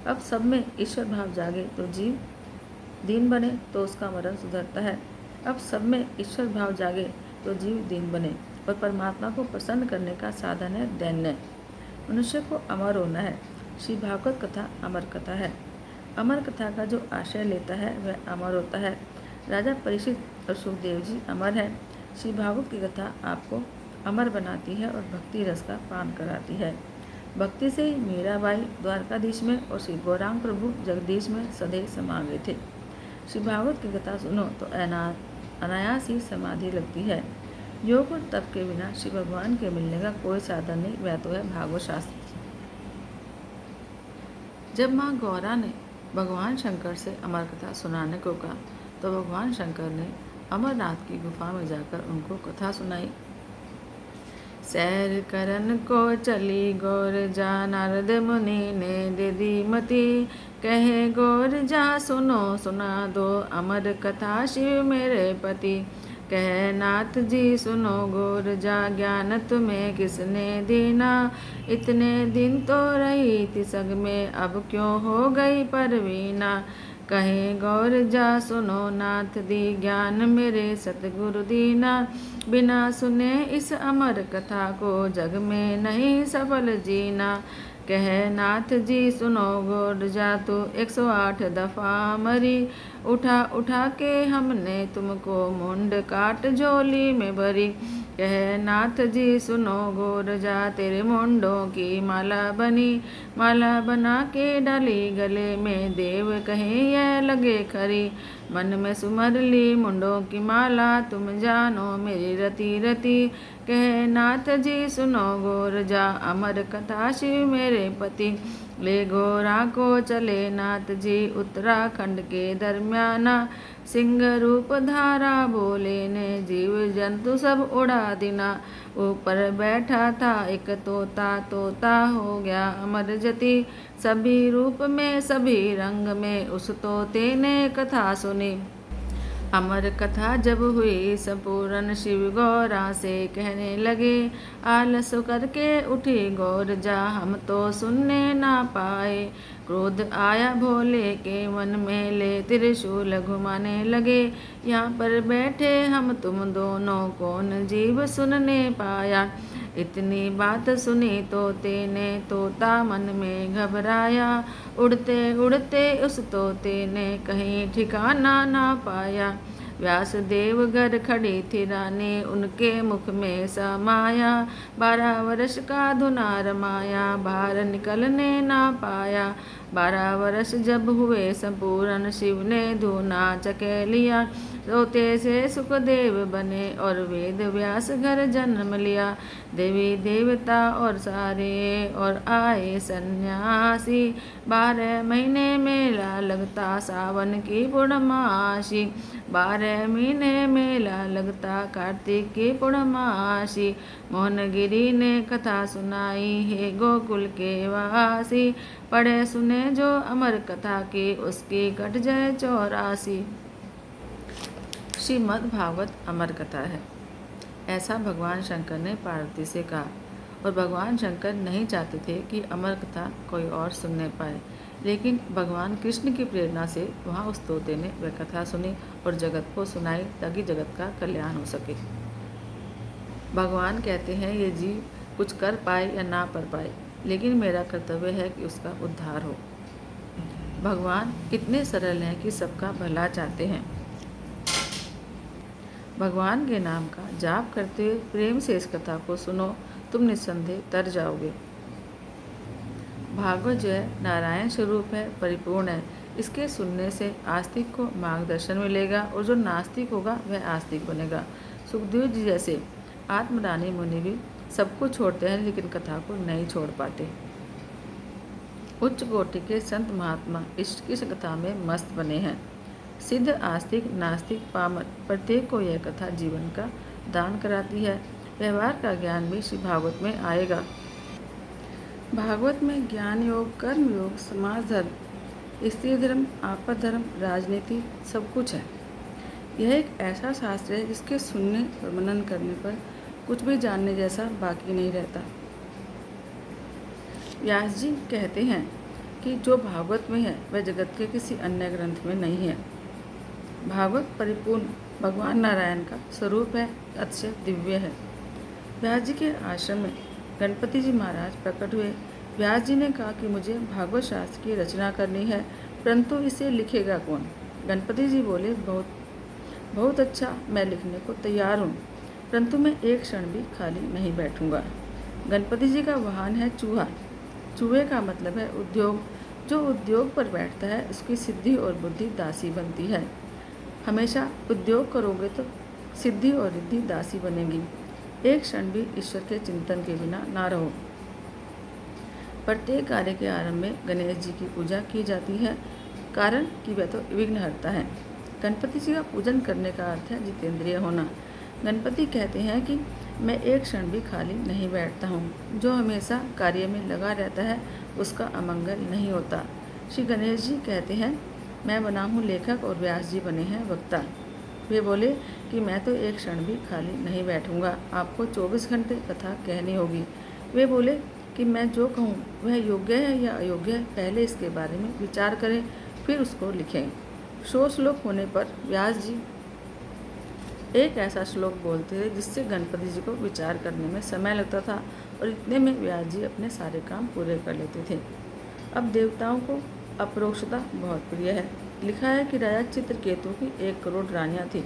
अब सब में ईश्वर भाव जागे तो जीव दीन बने तो उसका मरण सुधरता है। अब सब में ईश्वर भाव जागे तो जीव दीन बने, और परमात्मा को प्रसन्न करने का साधन है दैन्य। मनुष्य को अमर होना है। श्री भागवत कथा अमर कथा है। अमर कथा का जो आश्रय लेता है वह अमर होता है। राजा परीक्षित और सुखदेव जी अमर हैं। श्री भागवत की कथा आपको अमर बनाती है और भक्ति रस का पान कराती है। भक्ति से ही मीराबाई द्वारकाधीश में और श्री गौरांग प्रभु जगदीश में सदैव समा गए थे। श्री भागवत की कथा सुनो तो अनायास ही समाधि लगती है। योग और तप के बिना श्री भगवान के मिलने का कोई साधन नहीं, वह तो है भागवत शास्त्र। जब माँ गौरा ने भगवान शंकर से अमर कथा सुनाने को कहा तो भगवान शंकर ने अमरनाथ की गुफा में जाकर उनको कथा सुनाई। सैर करन को चली गौर जा, नारद मुनि ने दे दी मति। कहे गौर जा सुनो सुना दो, अमर कथा शिव मेरे पति। कहे नाथ जी सुनो गौर जा, ज्ञान तुम्हें किसने दीना। इतने दिन तो रही थी संग में, अब क्यों हो गई परवीना। कहे गौर जा सुनो नाथ दी, ज्ञान मेरे सतगुरु दीना। बिना सुने इस अमर कथा को, जग में नहीं सफल जीना। कहे नाथ जी सुनो गौर जा, तू 108 दफा मरी। उठा उठा के हमने तुमको, मुंड काट झोली में भरी। कहे नाथ जी सुनो गौर जा, तेरे मुंडों की माला बनी। माला बना के डाली गले में, देव कहे यह लगे खरी। मन में सुमर ली मुंडों की माला, तुम जानो मेरी रति रति। कहे नाथ जी सुनो गौर जा, अमर कथा शिव मेरे पति। ले गौरा को चले नाथ जी, उत्तराखंड के दरमियाना। सिंह रूप धारा बोले ने, जीव जंतु सब उड़ा दिना। ऊपर बैठा था एक तोता, तोता हो गया अमर जति। सभी रूप में सभी रंग में, उस तोते ने कथा सुनी। अमर कथा जब हुई संपूर्ण, शिव गौरा से कहने लगे। आलस करके उठी गौर जा, हम तो सुनने ना पाए। क्रोध आया भोले के मन में, ले त्रिशूल घुमाने लगे। यहाँ पर बैठे हम तुम दोनों, कौन जीव सुनने पाया। इतनी बात सुनी तोते ने, तोता मन में घबराया। उड़ते उड़ते उस तोते ने, कहीं ठिकाना ना पाया। व्यास देव घर खड़ी थी रानी, उनके मुख में समाया। 12 वर्ष का धुना रमाया, बाहर निकलने ना पाया। 12 वर्ष जब हुए संपूर्ण, शिव ने धुना चखे लिया। तोते से सुखदेव बने और वेद व्यास घर जन्म लिया। देवी देवता और सारे और आए सन्यासी, 12 महीने मेला लगता सावन की पूर्णमासी। 12 महीने मेला लगता कार्तिक की पूर्णमासी। मोहनगिरी ने कथा सुनाई, हे गोकुल के वासी। पढ़े सुने जो अमर कथा की, उसकी कट जाए 84। श्रीमद् भागवत अमर कथा है। ऐसा भगवान शंकर ने पार्वती से कहा, और भगवान शंकर नहीं चाहते थे कि अमर कथा कोई और सुनने पाए, लेकिन भगवान कृष्ण की प्रेरणा से वहाँ उस तोते ने वह कथा सुनी और जगत को सुनाई, ताकि जगत का कल्याण हो सके। भगवान कहते हैं ये जीव कुछ कर पाए या ना कर पाए, लेकिन मेरा कर्तव्य है कि उसका उद्धार हो। भगवान कितने सरल हैं कि सबका भला चाहते हैं। भगवान के नाम का जाप करते हुए प्रेम से इस कथा को सुनो, तुम निस्संदेह तर जाओगे। भागवत जो है नारायण स्वरूप है, परिपूर्ण है। इसके सुनने से आस्तिक को मार्गदर्शन मिलेगा और जो नास्तिक होगा वह आस्तिक बनेगा। सुखदेव जी जैसे आत्मदानी मुनि भी सब कुछ छोड़ते हैं, लेकिन कथा को नहीं छोड़ पाते। उच्च कोटि के संत महात्मा इष्ट की कथा में मस्त बने हैं। सिद्ध आस्तिक नास्तिक पामर प्रत्येक को यह कथा जीवन का दान कराती है। व्यवहार का ज्ञान भी श्री भागवत में आएगा। भागवत में ज्ञान योग, कर्म योग, समाज धर्म, स्त्री धर्म, आपद धर्म, राजनीति सब कुछ है। यह एक ऐसा शास्त्र है जिसके सुनने और मनन करने पर कुछ भी जानने जैसा बाकी नहीं रहता। व्यास जी कहते हैं कि जो भागवत में है वह जगत के किसी अन्य ग्रंथ में नहीं है। भागवत परिपूर्ण भगवान नारायण का स्वरूप है, अतिशय दिव्य है। व्यास जी के आश्रम में गणपति जी महाराज प्रकट हुए। व्यास जी ने कहा कि मुझे भागवत शास्त्र की रचना करनी है, परंतु इसे लिखेगा कौन। गणपति जी बोले, बहुत अच्छा, मैं लिखने को तैयार हूँ, परंतु मैं एक क्षण भी खाली नहीं बैठूंगा। गणपति जी का वाहन है चूहा। चूहे का मतलब है उद्योग। जो उद्योग पर बैठता है उसकी सिद्धि और बुद्धि दासी बनती है। हमेशा उद्योग करोगे तो सिद्धि और रिद्धि दासी बनेगी। एक क्षण भी ईश्वर के चिंतन के बिना ना रहो। प्रत्येक कार्य के आरंभ में गणेश जी की पूजा की जाती है, कारण कि वह तो विघ्नहर्ता है। गणपति जी का पूजन करने का अर्थ है जितेंद्रिय होना। गणपति कहते हैं कि मैं एक क्षण भी खाली नहीं बैठता हूँ। जो हमेशा कार्य में लगा रहता है उसका अमंगल नहीं होता। श्री गणेश जी कहते हैं मैं बना हूँ लेखक और व्यास जी बने हैं वक्ता। वे बोले कि मैं तो एक क्षण भी खाली नहीं बैठूंगा, आपको 24 घंटे कथा कहनी होगी। वे बोले कि मैं जो कहूँ वह योग्य है या अयोग्य है, पहले इसके बारे में विचार करें फिर उसको लिखें। 100 श्लोक होने पर व्यास जी एक ऐसा श्लोक बोलते थे जिससे गणपति जी को विचार करने में समय लगता था और इतने में व्यास जी अपने सारे काम पूरे कर लेते थे। अब देवताओं को अपरोक्षता बहुत प्रिय है। लिखा है कि राजा चित्रकेतु की 1 करोड़ रानियाँ थी।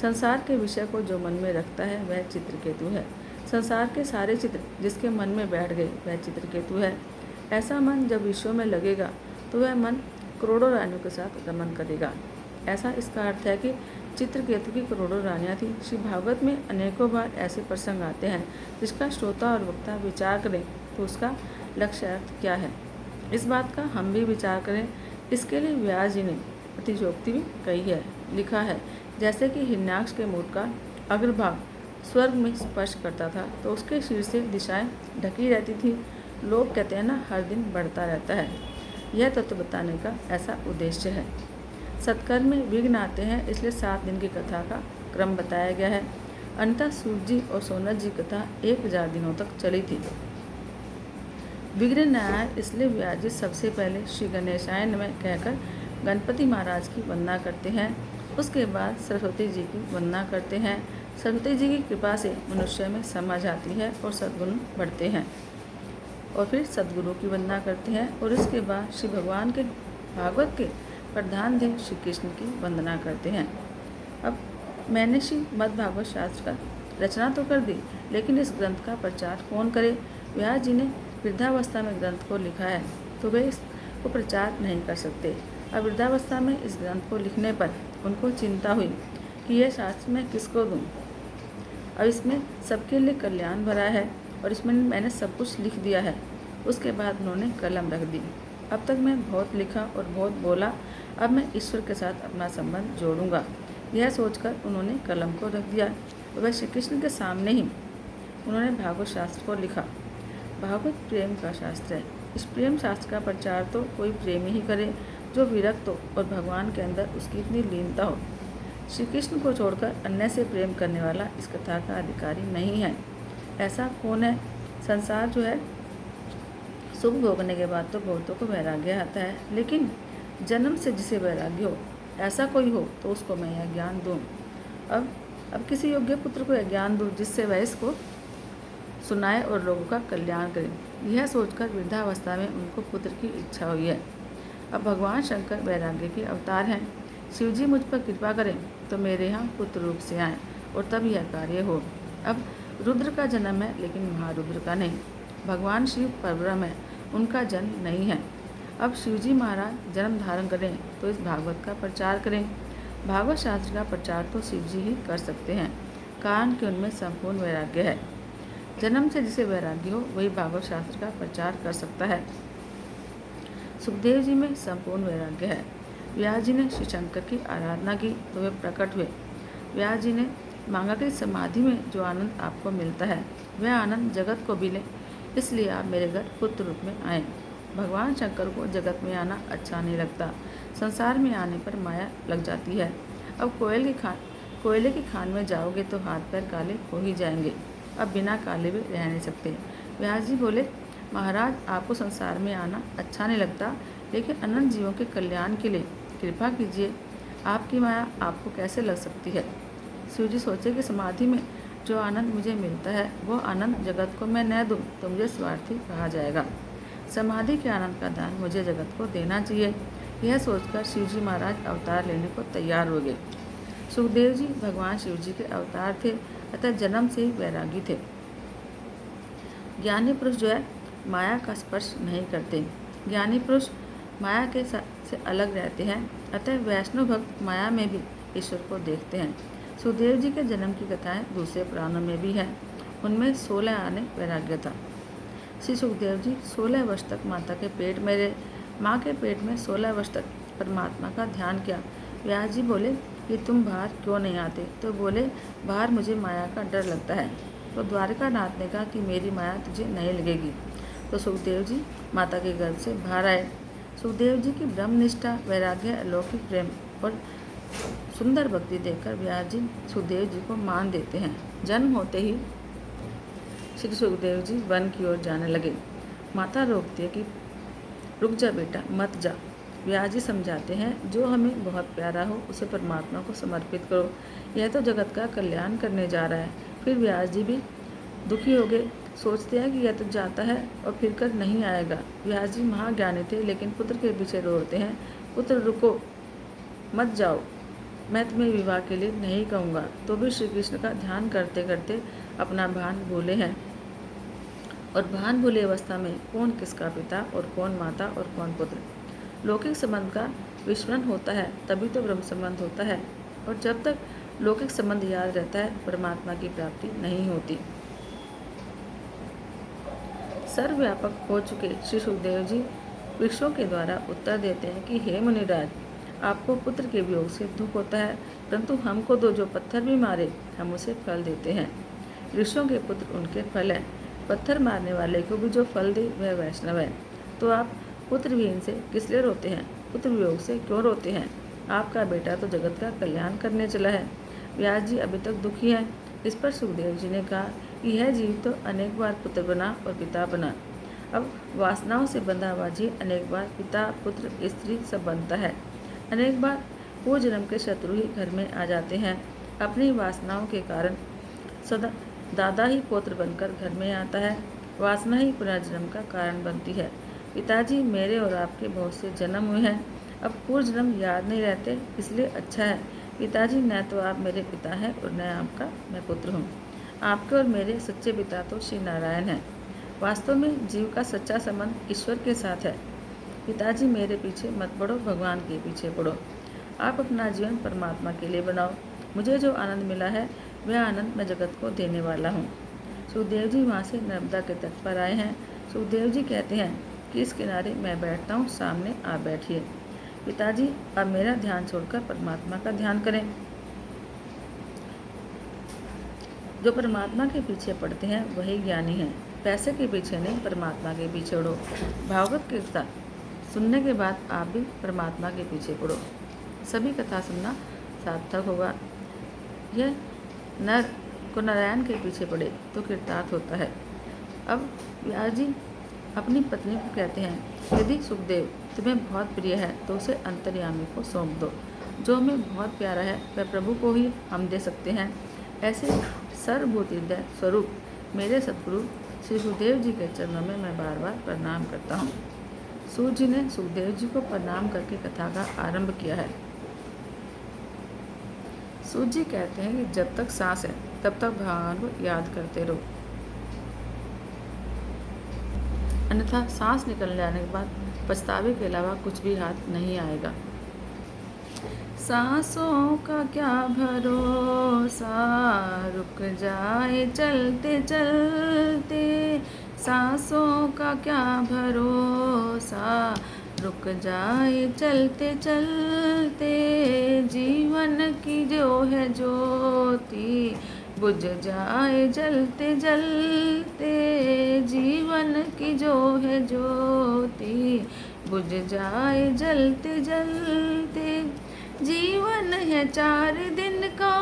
संसार के विषय को जो मन में रखता है वह चित्रकेतु है। संसार के सारे चित्र जिसके मन में बैठ गए वह चित्रकेतु है। ऐसा मन जब विश्व में लगेगा तो वह मन करोड़ों रानियों के साथ रमन करेगा। ऐसा इसका अर्थ है कि चित्रकेतु की करोड़ों रानियाँ थीं। श्री भागवत में अनेकों बार ऐसे प्रसंग आते हैं जिसका श्रोता और वक्ता विचार करें तो उसका लक्ष्य अर्थ क्या है, इस बात का हम भी विचार करें। इसके लिए व्यास जी ने प्रतिशोक्ति भी कही है। लिखा है जैसे कि हिरण्याक्ष के मुख का अग्रभाग स्वर्ग में स्पर्श करता था तो उसके सिर से दिशाएं ढकी रहती थी। लोग कहते हैं ना हर दिन बढ़ता रहता है। यह तत्व बताने का ऐसा उद्देश्य है। सत्कर्म में विघ्न आते हैं इसलिए 7 दिन की कथा का क्रम बताया गया है। अंततः सूर्य जी और सोनत जी कथा 1000 दिनों तक चली थी। विघ्न न आए इसलिए व्यास जी सबसे पहले श्री गणेशाय नमः कहकर गणपति महाराज की वंदना करते हैं। उसके बाद सरस्वती जी की वंदना करते हैं। सरस्वती जी की कृपा से मनुष्य में समझ आती है और सद्गुण बढ़ते हैं और फिर सद्गुरु की वंदना करते हैं और इसके बाद श्री भगवान के भागवत के प्रधान देव श्री कृष्ण की वंदना करते हैं। अब मैंने श्री मद्भागवत शास्त्र का रचना तो कर दी, लेकिन इस ग्रंथ का प्रचार कौन करे। व्यास जी ने वृद्धावस्था में ग्रंथ को लिखा है तो वे इसको प्रचार नहीं कर सकते। अब वृद्धावस्था में इस ग्रंथ को लिखने पर उनको चिंता हुई कि यह शास्त्र मैं किसको दूँ। अब इसमें सबके लिए कल्याण भरा है और इसमें मैंने सब कुछ लिख दिया है। उसके बाद उन्होंने कलम रख दी। अब तक मैं बहुत लिखा और बहुत बोला, अब मैं ईश्वर के साथ अपना संबंध जोड़ूंगा। यह सोचकर उन्होंने कलम को रख दिया। वह श्री कृष्ण के सामने ही उन्होंने भागवत शास्त्र को लिखा। भागवत प्रेम का शास्त्र है। इस प्रेम शास्त्र का प्रचार तो कोई प्रेमी ही करे जो विरक्त हो और भगवान के अंदर उसकी इतनी लीनता हो। श्री कृष्ण को छोड़कर अन्य से प्रेम करने वाला इस कथा का अधिकारी नहीं है। ऐसा कौन है? संसार जो है सुख भोगने के बाद तो बहुतों को वैराग्य आता है, लेकिन जन्म से जिसे वैराग्य हो ऐसा कोई हो तो उसको मैं यह ज्ञान दूँ। अब किसी योग्य पुत्र को यह ज्ञान दूँ जिससे वह इसको सुनाए और लोगों का कल्याण करें। यह सोचकर वृद्धावस्था में उनको पुत्र की इच्छा हुई है। अब भगवान शंकर वैराग्य के अवतार हैं। शिव जी मुझ पर कृपा करें तो मेरे यहाँ पुत्र रूप से आएँ और तब यह कार्य हो। अब रुद्र का जन्म है लेकिन महारुद्र का नहीं। भगवान शिव परब्रह्म है, उनका जन्म नहीं है। अब शिवजी महाराज जन्म धारण करें तो इस भागवत का प्रचार करें। भागवत शास्त्र का प्रचार तो शिव जी ही कर सकते हैं, कारण कि उनमें संपूर्ण वैराग्य है। जन्म से जिसे वैराग्य हो वही भागवत शास्त्र का प्रचार कर सकता है। सुखदेव जी में संपूर्ण वैराग्य है। व्यास जी ने श्री शंकर की आराधना की तो वे प्रकट हुए। व्यास जी ने मांगा कि समाधि में जो आनंद आपको मिलता है वह आनंद जगत को मिले, इसलिए आप मेरे घर पुत्र रूप में आए। भगवान शंकर को जगत में आना अच्छा नहीं लगता। संसार में आने पर माया लग जाती है। अब कोयले की खान में जाओगे तो हाथ पैर काले हो ही जाएंगे। अब बिना काले भी रह नहीं सकते। व्यास जी बोले, महाराज आपको संसार में आना अच्छा नहीं लगता, लेकिन अनंत जीवों के कल्याण के लिए कृपा कीजिए। आपकी माया आपको कैसे लग सकती है। शिव जी सोचे कि समाधि में जो आनंद मुझे मिलता है वो आनंद जगत को मैं न दूँ तो मुझे स्वार्थी कहा जाएगा। समाधि के आनंद का दान मुझे जगत को देना चाहिए। यह सोचकर शिव जी महाराज अवतार लेने को तैयार हो गए। सुखदेव जी भगवान शिव जी के अवतार थे, अतः जन्म से ही वैरागी थे। ज्ञानी पुरुष जो है माया का स्पर्श नहीं करते। ज्ञानी पुरुष माया के से अलग रहते हैं, अतः वैष्णव भक्त माया में भी ईश्वर को देखते हैं। सुखदेव जी के जन्म की कथाएं दूसरे पुराणों में भी हैं। उनमें 16 आने वैराग्य था। श्री सुखदेव जी 16 वर्ष तक माता के पेट में रहे। माँ के पेट में 16 वर्ष तक परमात्मा का ध्यान किया। व्यास जी बोले कि तुम बाहर क्यों नहीं आते? तो बोले, बाहर मुझे माया का डर लगता है। तो द्वारका नाथ ने कहा कि मेरी माया तुझे नहीं लगेगी। तो सुखदेव जी माता के गर्भ से बाहर आए। सुखदेव जी की ब्रह्मनिष्ठा, वैराग्य, अलौकिक प्रेम और सुंदर भक्ति देखकर व्यास जी सुखदेव जी को मान देते हैं। जन्म होते ही श्री सुखदेव जी वन की ओर जाने लगे। माता रोकती है कि रुक जा बेटा, मत जा। व्यास जी समझाते हैं, जो हमें बहुत प्यारा हो उसे परमात्मा को समर्पित करो, यह तो जगत का कल्याण करने जा रहा है। फिर व्यास जी भी दुखी हो गए, सोचते हैं कि यह तो जाता है और फिर कर नहीं आएगा। व्यास जी महाज्ञानी थे, लेकिन पुत्र के पीछे दौड़ते हैं, पुत्र रुको, मत जाओ, मैं तुम्हें विवाह के लिए नहीं कहूँगा। तो भी श्री कृष्ण का ध्यान करते करते अपना भान भूले हैं। और भान भूले अवस्था में कौन किसका पिता और कौन माता और कौन पुत्र। लौकिक संबंध का विस्मरण होता है, तभी तो ब्रह्म संबंध होता है। और जब तक लौकिक संबंध याद रहता है, परमात्मा की प्राप्ति नहीं होती। सर्वव्यापक हो चुके श्री सुखदेव जी वृक्षों के द्वारा उत्तर देते हैं कि हे मुनिराज, आपको पुत्र के वियोग से दुख होता है, परंतु हमको तो जो पत्थर भी मारे हम उसे फल देते हैं। ऋषियों के पुत्र उनके फल हैं, पत्थर मारने वाले को भी जो फल दे वह वैष्णव है। तो आप पुत्र विहीन से किस लिए रोते हैं? पुत्र वियोग से क्यों रोते हैं? आपका बेटा तो जगत का कल्याण करने चला है। व्यास जी अभी तक दुखी हैं। इस पर सुखदेव जी ने कहा कि यह जीव तो अनेक बार पुत्र बना और पिता बना। अब वासनाओं से बंधा हुआ जीव अनेक बार पिता, पुत्र, स्त्री सब बनता है। अनेक बार पूर्व जन्म के शत्रु ही घर में आ जाते हैं। अपनी वासनाओं के कारण सदा दादा ही पौत्र बनकर घर में आता है। वासना ही पुनर्जन्म का कारण बनती है। पिताजी, मेरे और आपके बहुत से जन्म हुए हैं, अब पूर्व जन्म याद नहीं रहते, इसलिए अच्छा है पिताजी, न तो आप मेरे पिता हैं और न आपका मैं पुत्र हूँ। आपके और मेरे सच्चे पिता तो श्री नारायण हैं। वास्तव में जीव का सच्चा संबंध ईश्वर के साथ है। पिताजी, मेरे पीछे मत पड़ो, भगवान के पीछे पड़ो। आप अपना जीवन परमात्मा के लिए बनाओ। मुझे जो आनंद मिला है वह आनंद मैं जगत को देने वाला हूँ। सुखदेव जी वहाँ से नर्मदा के तट पर आए हैं। सुखदेव जी कहते हैं कि इस किनारे मैं बैठता हूँ, सामने आप बैठिए। पिताजी, अब मेरा ध्यान छोड़कर परमात्मा का ध्यान करें। जो परमात्मा के पीछे पड़ते हैं वही ज्ञानी हैं। पैसे के पीछे नहीं, परमात्मा के पीछे उड़ो। भागवत की कथा सुनने के बाद आप भी परमात्मा के पीछे पड़ो। सभी कथा सुनना सार्थक होगा। यह नर को नारायण के पीछे पड़े तो कृतार्थ होता है। अब व्यास जी अपनी पत्नी को कहते हैं, यदि सुखदेव तुम्हें बहुत प्रिय है तो उसे अंतर्यामी को सौंप दो। जो हमें बहुत प्यारा है वह प्रभु को ही हम दे सकते हैं। ऐसे सर्वभूत हृदय स्वरूप मेरे सद्गुरु श्री सुखदेव जी के चरणों में मैं बार बार प्रणाम करता हूँ। सूर्य जी ने सुखदेव जी को प्रणाम करके कथा का आरंभ किया है। सूर्य जी कहते हैं कि जब तक सांस है तब तक भगवान को याद करते रहो, अन्यथा सांस निकल जाने के बाद पछतावे के अलावा कुछ भी हाथ नहीं आएगा। सांसों का क्या भरोसा, रुक जाए चलते चलते। सांसों का क्या भरोसा, रुक जाए चलते चलते। जीवन की जो है ज्योति, बुझ जाए जलते जलते। जीवन की जो है ज्योति, बुझ जाए जलते जलते। जीवन है 4 दिन का,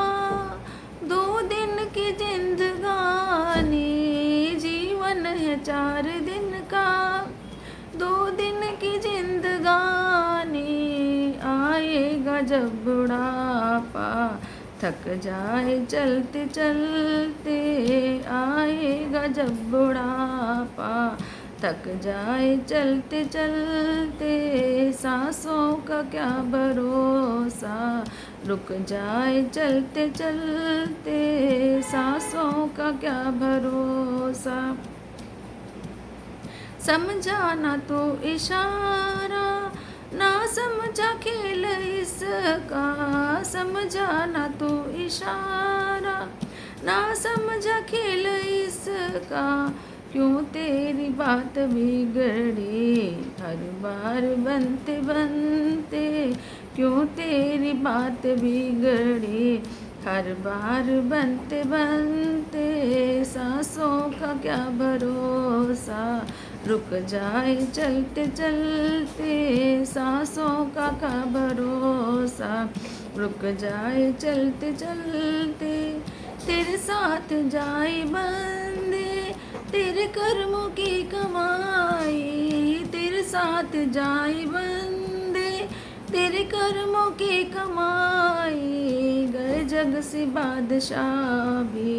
2 दिन की जिंदगानी। जीवन है 4 दिन का, 2 दिन की जिंदगानी। आएगा जब बुढ़ापा, थक जाए चलते चलते। आएगा जब बुढ़ापा, थक जाए चलते चलते। सांसों का क्या भरोसा, रुक जाए चलते चलते। सांसों का क्या भरोसा। समझा ना तो इशारा, ना समझा खेल इसका। समझा ना तो इशारा, ना समझा खेल इसका। क्यों तेरी बात बिगड़े हर बार बनते बनते। क्यों तेरी बात बिगड़े हर बार बनते बनते। सांसों का क्या भरोसा, रुक जाए चलते चलते। सांसों का क्या भरोसा, रुक जाए चलते चलते। तेरे साथ जाए बंदे तेरे कर्मों की कमाई। तेरे साथ जाए बंदे तेरे कर्मों की कमाई। गए जग से बादशाह भी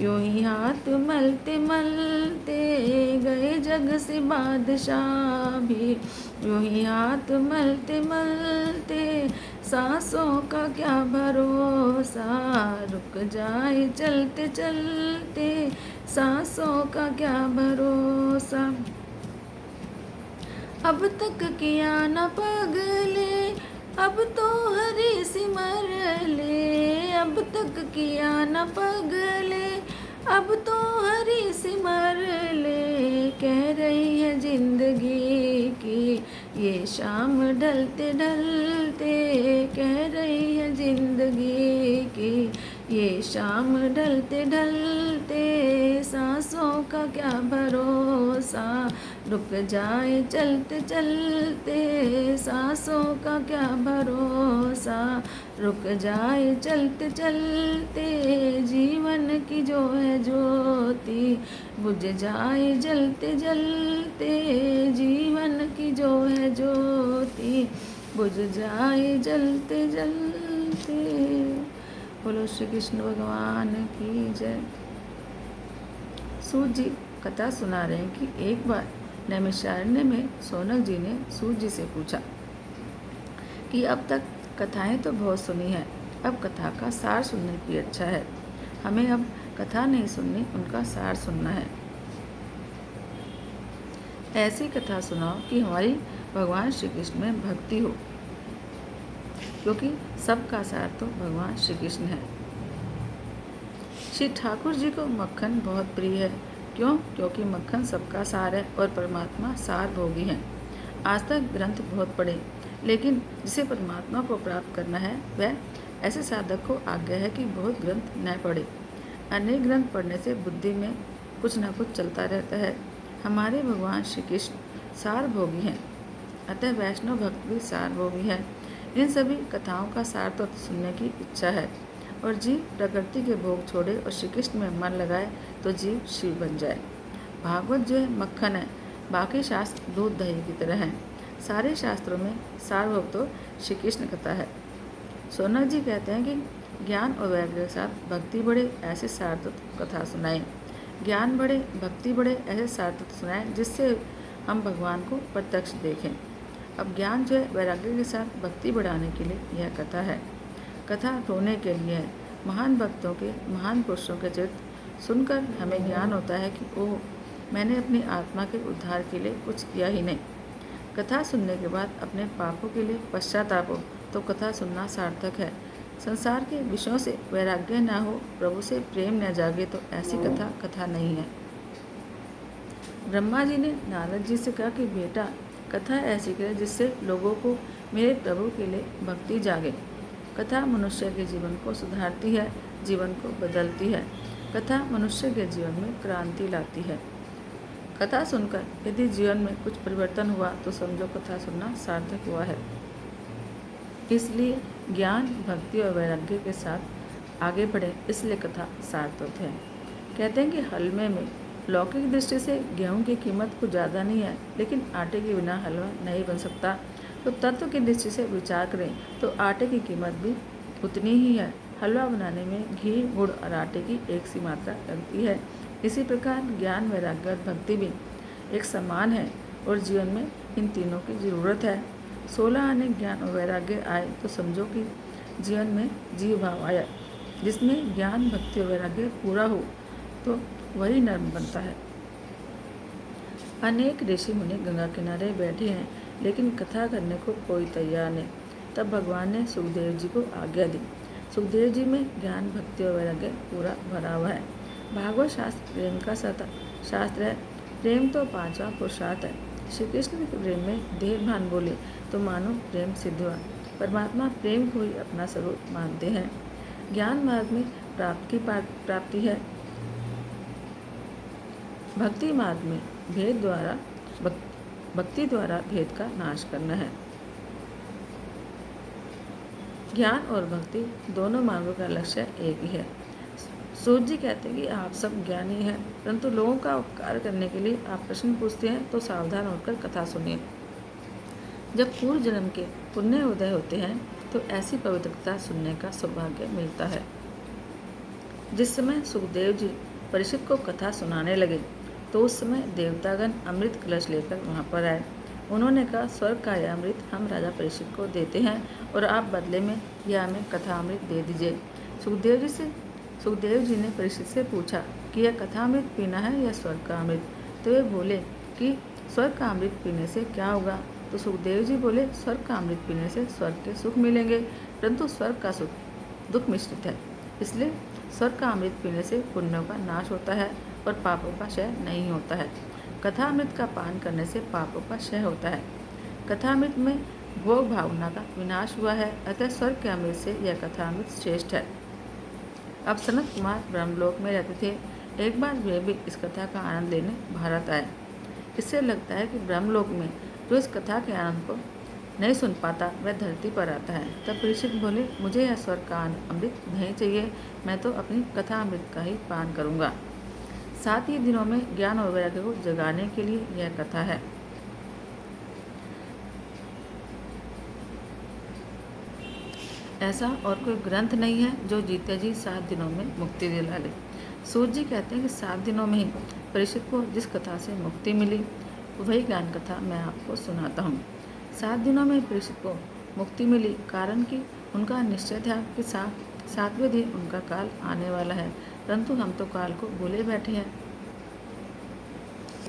यूं ही हाथ मलते मलते। गए जग से बादशाह भी यूं ही हाथ मलते मलते। सांसों का क्या भरोसा, रुक जाए चलते चलते। सांसों का क्या भरोसा। अब तक किया न पगले, अब तो हरी सिमर ले। अब तक किया न पगले, अब तो हरी सिमर ले। कह रही है जिंदगी की ये शाम ढलते ढलते। कह रही है जिंदगी की ये शाम ढलते ढलते। सांसों का क्या भरोसा, रुक जाए चलते चलते। सांसों का क्या भरोसा, रुक जाए चलते चलते। जीवन की जो है ज्योति बुझ जाए जलते जलते। जीवन की जो है ज्योति बुझ जाए जलते जलते। बोलो श्री कृष्ण भगवान की जय। सूत जी कथा सुना रहे हैं कि एक बार नैमिषारण्य में सोनक जी ने सूत जी से पूछा कि अब तक कथाएं तो बहुत सुनी है, अब कथा का सार सुनने की इच्छा है। हमें अब कथा नहीं सुननी, उनका सार सुनना है। ऐसी कथा सुनाओ कि हमारी भगवान श्री कृष्ण में भक्ति हो, क्योंकि सबका सार तो भगवान श्री कृष्ण है। श्री ठाकुर जी को मक्खन बहुत प्रिय है। क्यों? क्योंकि मक्खन सबका सार है और परमात्मा सार भोगी है। आज तक ग्रंथ बहुत पढ़े, लेकिन जिसे परमात्मा को प्राप्त करना है वह ऐसे साधक को आज्ञा है कि बहुत ग्रंथ न पढ़े। अनेक ग्रंथ पढ़ने से बुद्धि में कुछ न कुछ चलता रहता है। हमारे भगवान श्री कृष्ण सार भोगी हैं, अतः वैष्णव भक्त भी सार भोगी है। इन सभी कथाओं का सार तो सुनने की इच्छा है, और जीव प्रकृति के भोग छोड़े और श्री कृष्ण में मन लगाए तो जीव शिव बन जाए। भागवत जो है मक्खन है, बाकी शास्त्र दूध दही की तरह हैं। सारे शास्त्रों में सारभूत तो श्री कृष्ण कथा है। सोनक जी कहते हैं कि ज्ञान और वैराग्य के साथ भक्ति बढ़े ऐसे सारतत्व कथा सुनाएं। ज्ञान बढ़े, भक्ति बढ़े ऐसे सारतत्व सुनाएं जिससे हम भगवान को प्रत्यक्ष देखें। अब ज्ञान जो है वैराग्य के साथ भक्ति बढ़ाने के लिए यह कथा है। कथा रोने के लिए है। महान भक्तों के, महान पुरुषों के चरित्र सुनकर हमें ज्ञान होता है कि ओह, मैंने अपनी आत्मा के उद्धार के लिए कुछ किया ही नहीं। कथा सुनने के बाद अपने पापों के लिए पश्चाताप हो तो कथा सुनना सार्थक है। संसार के विषयों से वैराग्य न हो, प्रभु से प्रेम न जागे तो ऐसी कथा कथा नहीं है। ब्रह्मा जी ने नारद जी से कहा कि बेटा, कथा ऐसी करे जिससे लोगों को मेरे प्रभु के लिए भक्ति जागे। कथा मनुष्य के जीवन को सुधारती है, जीवन को बदलती है। कथा मनुष्य के जीवन में क्रांति लाती है। कथा सुनकर यदि जीवन में कुछ परिवर्तन हुआ तो समझो कथा सुनना सार्थक हुआ है। इसलिए ज्ञान, भक्ति और वैराग्य के साथ आगे बढ़े, इसलिए कथा सार्थक है। कहते हैं कि हलवे में लौकिक दृष्टि से गेहूं की कीमत कुछ ज़्यादा नहीं है, लेकिन आटे के बिना हलवा नहीं बन सकता। तो तत्व की दृष्टि से विचार करें तो आटे की कीमत भी उतनी ही है। हलवा बनाने में घी, गुड़ और आटे की एक सी मात्रा लगती है। इसी प्रकार ज्ञान, वैराग्य और भक्ति भी एक समान है और जीवन में इन तीनों की ज़रूरत है। 16 आने ज्ञान और वैराग्य आए तो समझो कि जीवन में जीव भाव आया। जिसमें ज्ञान, भक्ति और वैराग्य पूरा हो तो वही नर्म बनता है। अनेक ऋषि मुनि गंगा किनारे बैठे हैं, लेकिन कथा करने को कोई तैयार नहीं। तब भगवान ने सुखदेव जी को आज्ञा दी। सुखदेव जी में ज्ञान, भक्ति और वैराग्य पूरा भरा हुआ है। भागवत शास्त्र प्रेम का शास्त्र है। प्रेम तो पांचवा पुरुषार्थ है। श्री कृष्ण के प्रेम में देह भान बोले तो मानो प्रेम सिद्ध हुआ। परमात्मा प्रेम को ही अपना स्वरूप मानते हैं। ज्ञान मार्ग में प्राप्ति है। भक्ति मार्ग में भक्ति द्वारा भेद का नाश करना है। ज्ञान और भक्ति दोनों मार्गों का लक्ष्य एक ही है। सूर्य जी कहते हैं कि आप सब ज्ञानी हैं, परंतु लोगों का उपकार करने के लिए आप प्रश्न पूछते हैं, तो सावधान होकर कथा सुनिए। जब पूर्व जन्म के पुण्य उदय होते हैं तो ऐसी पवित्र कथा सुनने का सौभाग्य मिलता है। जिस समय सुखदेव जी परीक्षित को कथा सुनाने लगे तो उस समय देवतागण अमृत कलश लेकर वहाँ पर आए। उन्होंने कहा, स्वर्ग का यह अमृत हम राजा परीक्षित को देते हैं और आप बदले में यह हमें कथा अमृत दे दीजिए। सुखदेव जी ने परीक्षित से पूछा कि यह कथा अमृत पीना है या स्वर्ग का अमृत। तो वे बोले कि स्वर्ग का अमृत पीने से क्या होगा। तो सुखदेव जी बोले, स्वर्ग का अमृत पीने से स्वर्ग के सुख मिलेंगे, परंतु स्वर्ग का सुख दुख मिश्रित है, इसलिए स्वर्ग का अमृत पीने से पुण्यों का नाश होता है और पापों का क्षय नहीं होता है। कथा अमृत का पान करने से पापों का क्षय होता है। कथा अमृत में भोग भावना का विनाश हुआ है, अतः स्वर्ग के अमृत से यह कथा अमृत श्रेष्ठ है। अब सनत कुमार ब्रह्मलोक में रहते थे। एक बार वे भी इस कथा का आनंद लेने भारत आए। इससे लगता है कि ब्रह्मलोक में जो इस कथा के आनंद को नहीं सुन पाता वह धरती पर आता है। तब परीक्षित बोले, मुझे यह स्वर्ग का अमृत नहीं चाहिए, मैं तो अपनी कथा अमृत का ही पान करूँगा। 7 ही दिनों में ज्ञान और वैराग्य को जगाने के लिए यह कथा है। ऐसा और कोई ग्रंथ नहीं है जो जीते जी 7 दिनों में मुक्ति दिला ले। सूर्य जी कहते हैं कि 7 दिनों में ही परीक्षित को जिस कथा से मुक्ति मिली वही ज्ञान कथा मैं आपको सुनाता हूँ। 7 दिनों में परीक्षित को मुक्ति मिली, कारण कि उनका निश्चय था कि 7वें दिन उनका काल आने वाला है, परंतु हम तो काल को भूले बैठे हैं।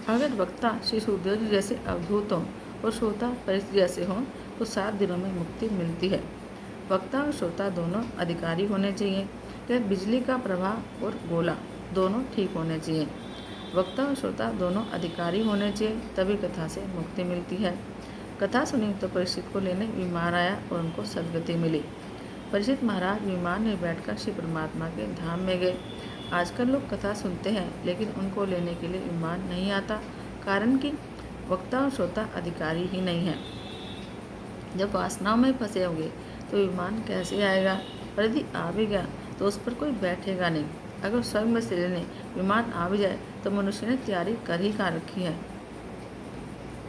अगर वक्ता श्री सुखदेव जी जैसे अवधूत हों और श्रोता परीक्षित जैसे हों तो 7 दिनों में मुक्ति मिलती है। वक्ता और श्रोता दोनों अधिकारी होने चाहिए। यह बिजली का प्रवाह और गोला दोनों ठीक होने चाहिए। वक्ता और श्रोता दोनों अधिकारी होने चाहिए, तभी कथा से मुक्ति मिलती है। कथा सुनी तो परीक्षित को लेने विमान आया और उनको सद्गति मिली। परीक्षित महाराज विमान में बैठकर श्री परमात्मा के धाम में गए। आजकल लोग कथा सुनते हैं लेकिन उनको लेने के लिए विमान नहीं आता, कारण कि वक्ता और श्रोता अधिकारी ही नहीं है। जब वासनाओं में फंसे होंगे तो विमान कैसे आएगा, और यदि आ भी गया तो उस पर कोई बैठेगा नहीं। अगर स्वर्ग में से लेने विमान आ भी जाए तो मनुष्य ने तैयारी कर ही कहाँ रखी है।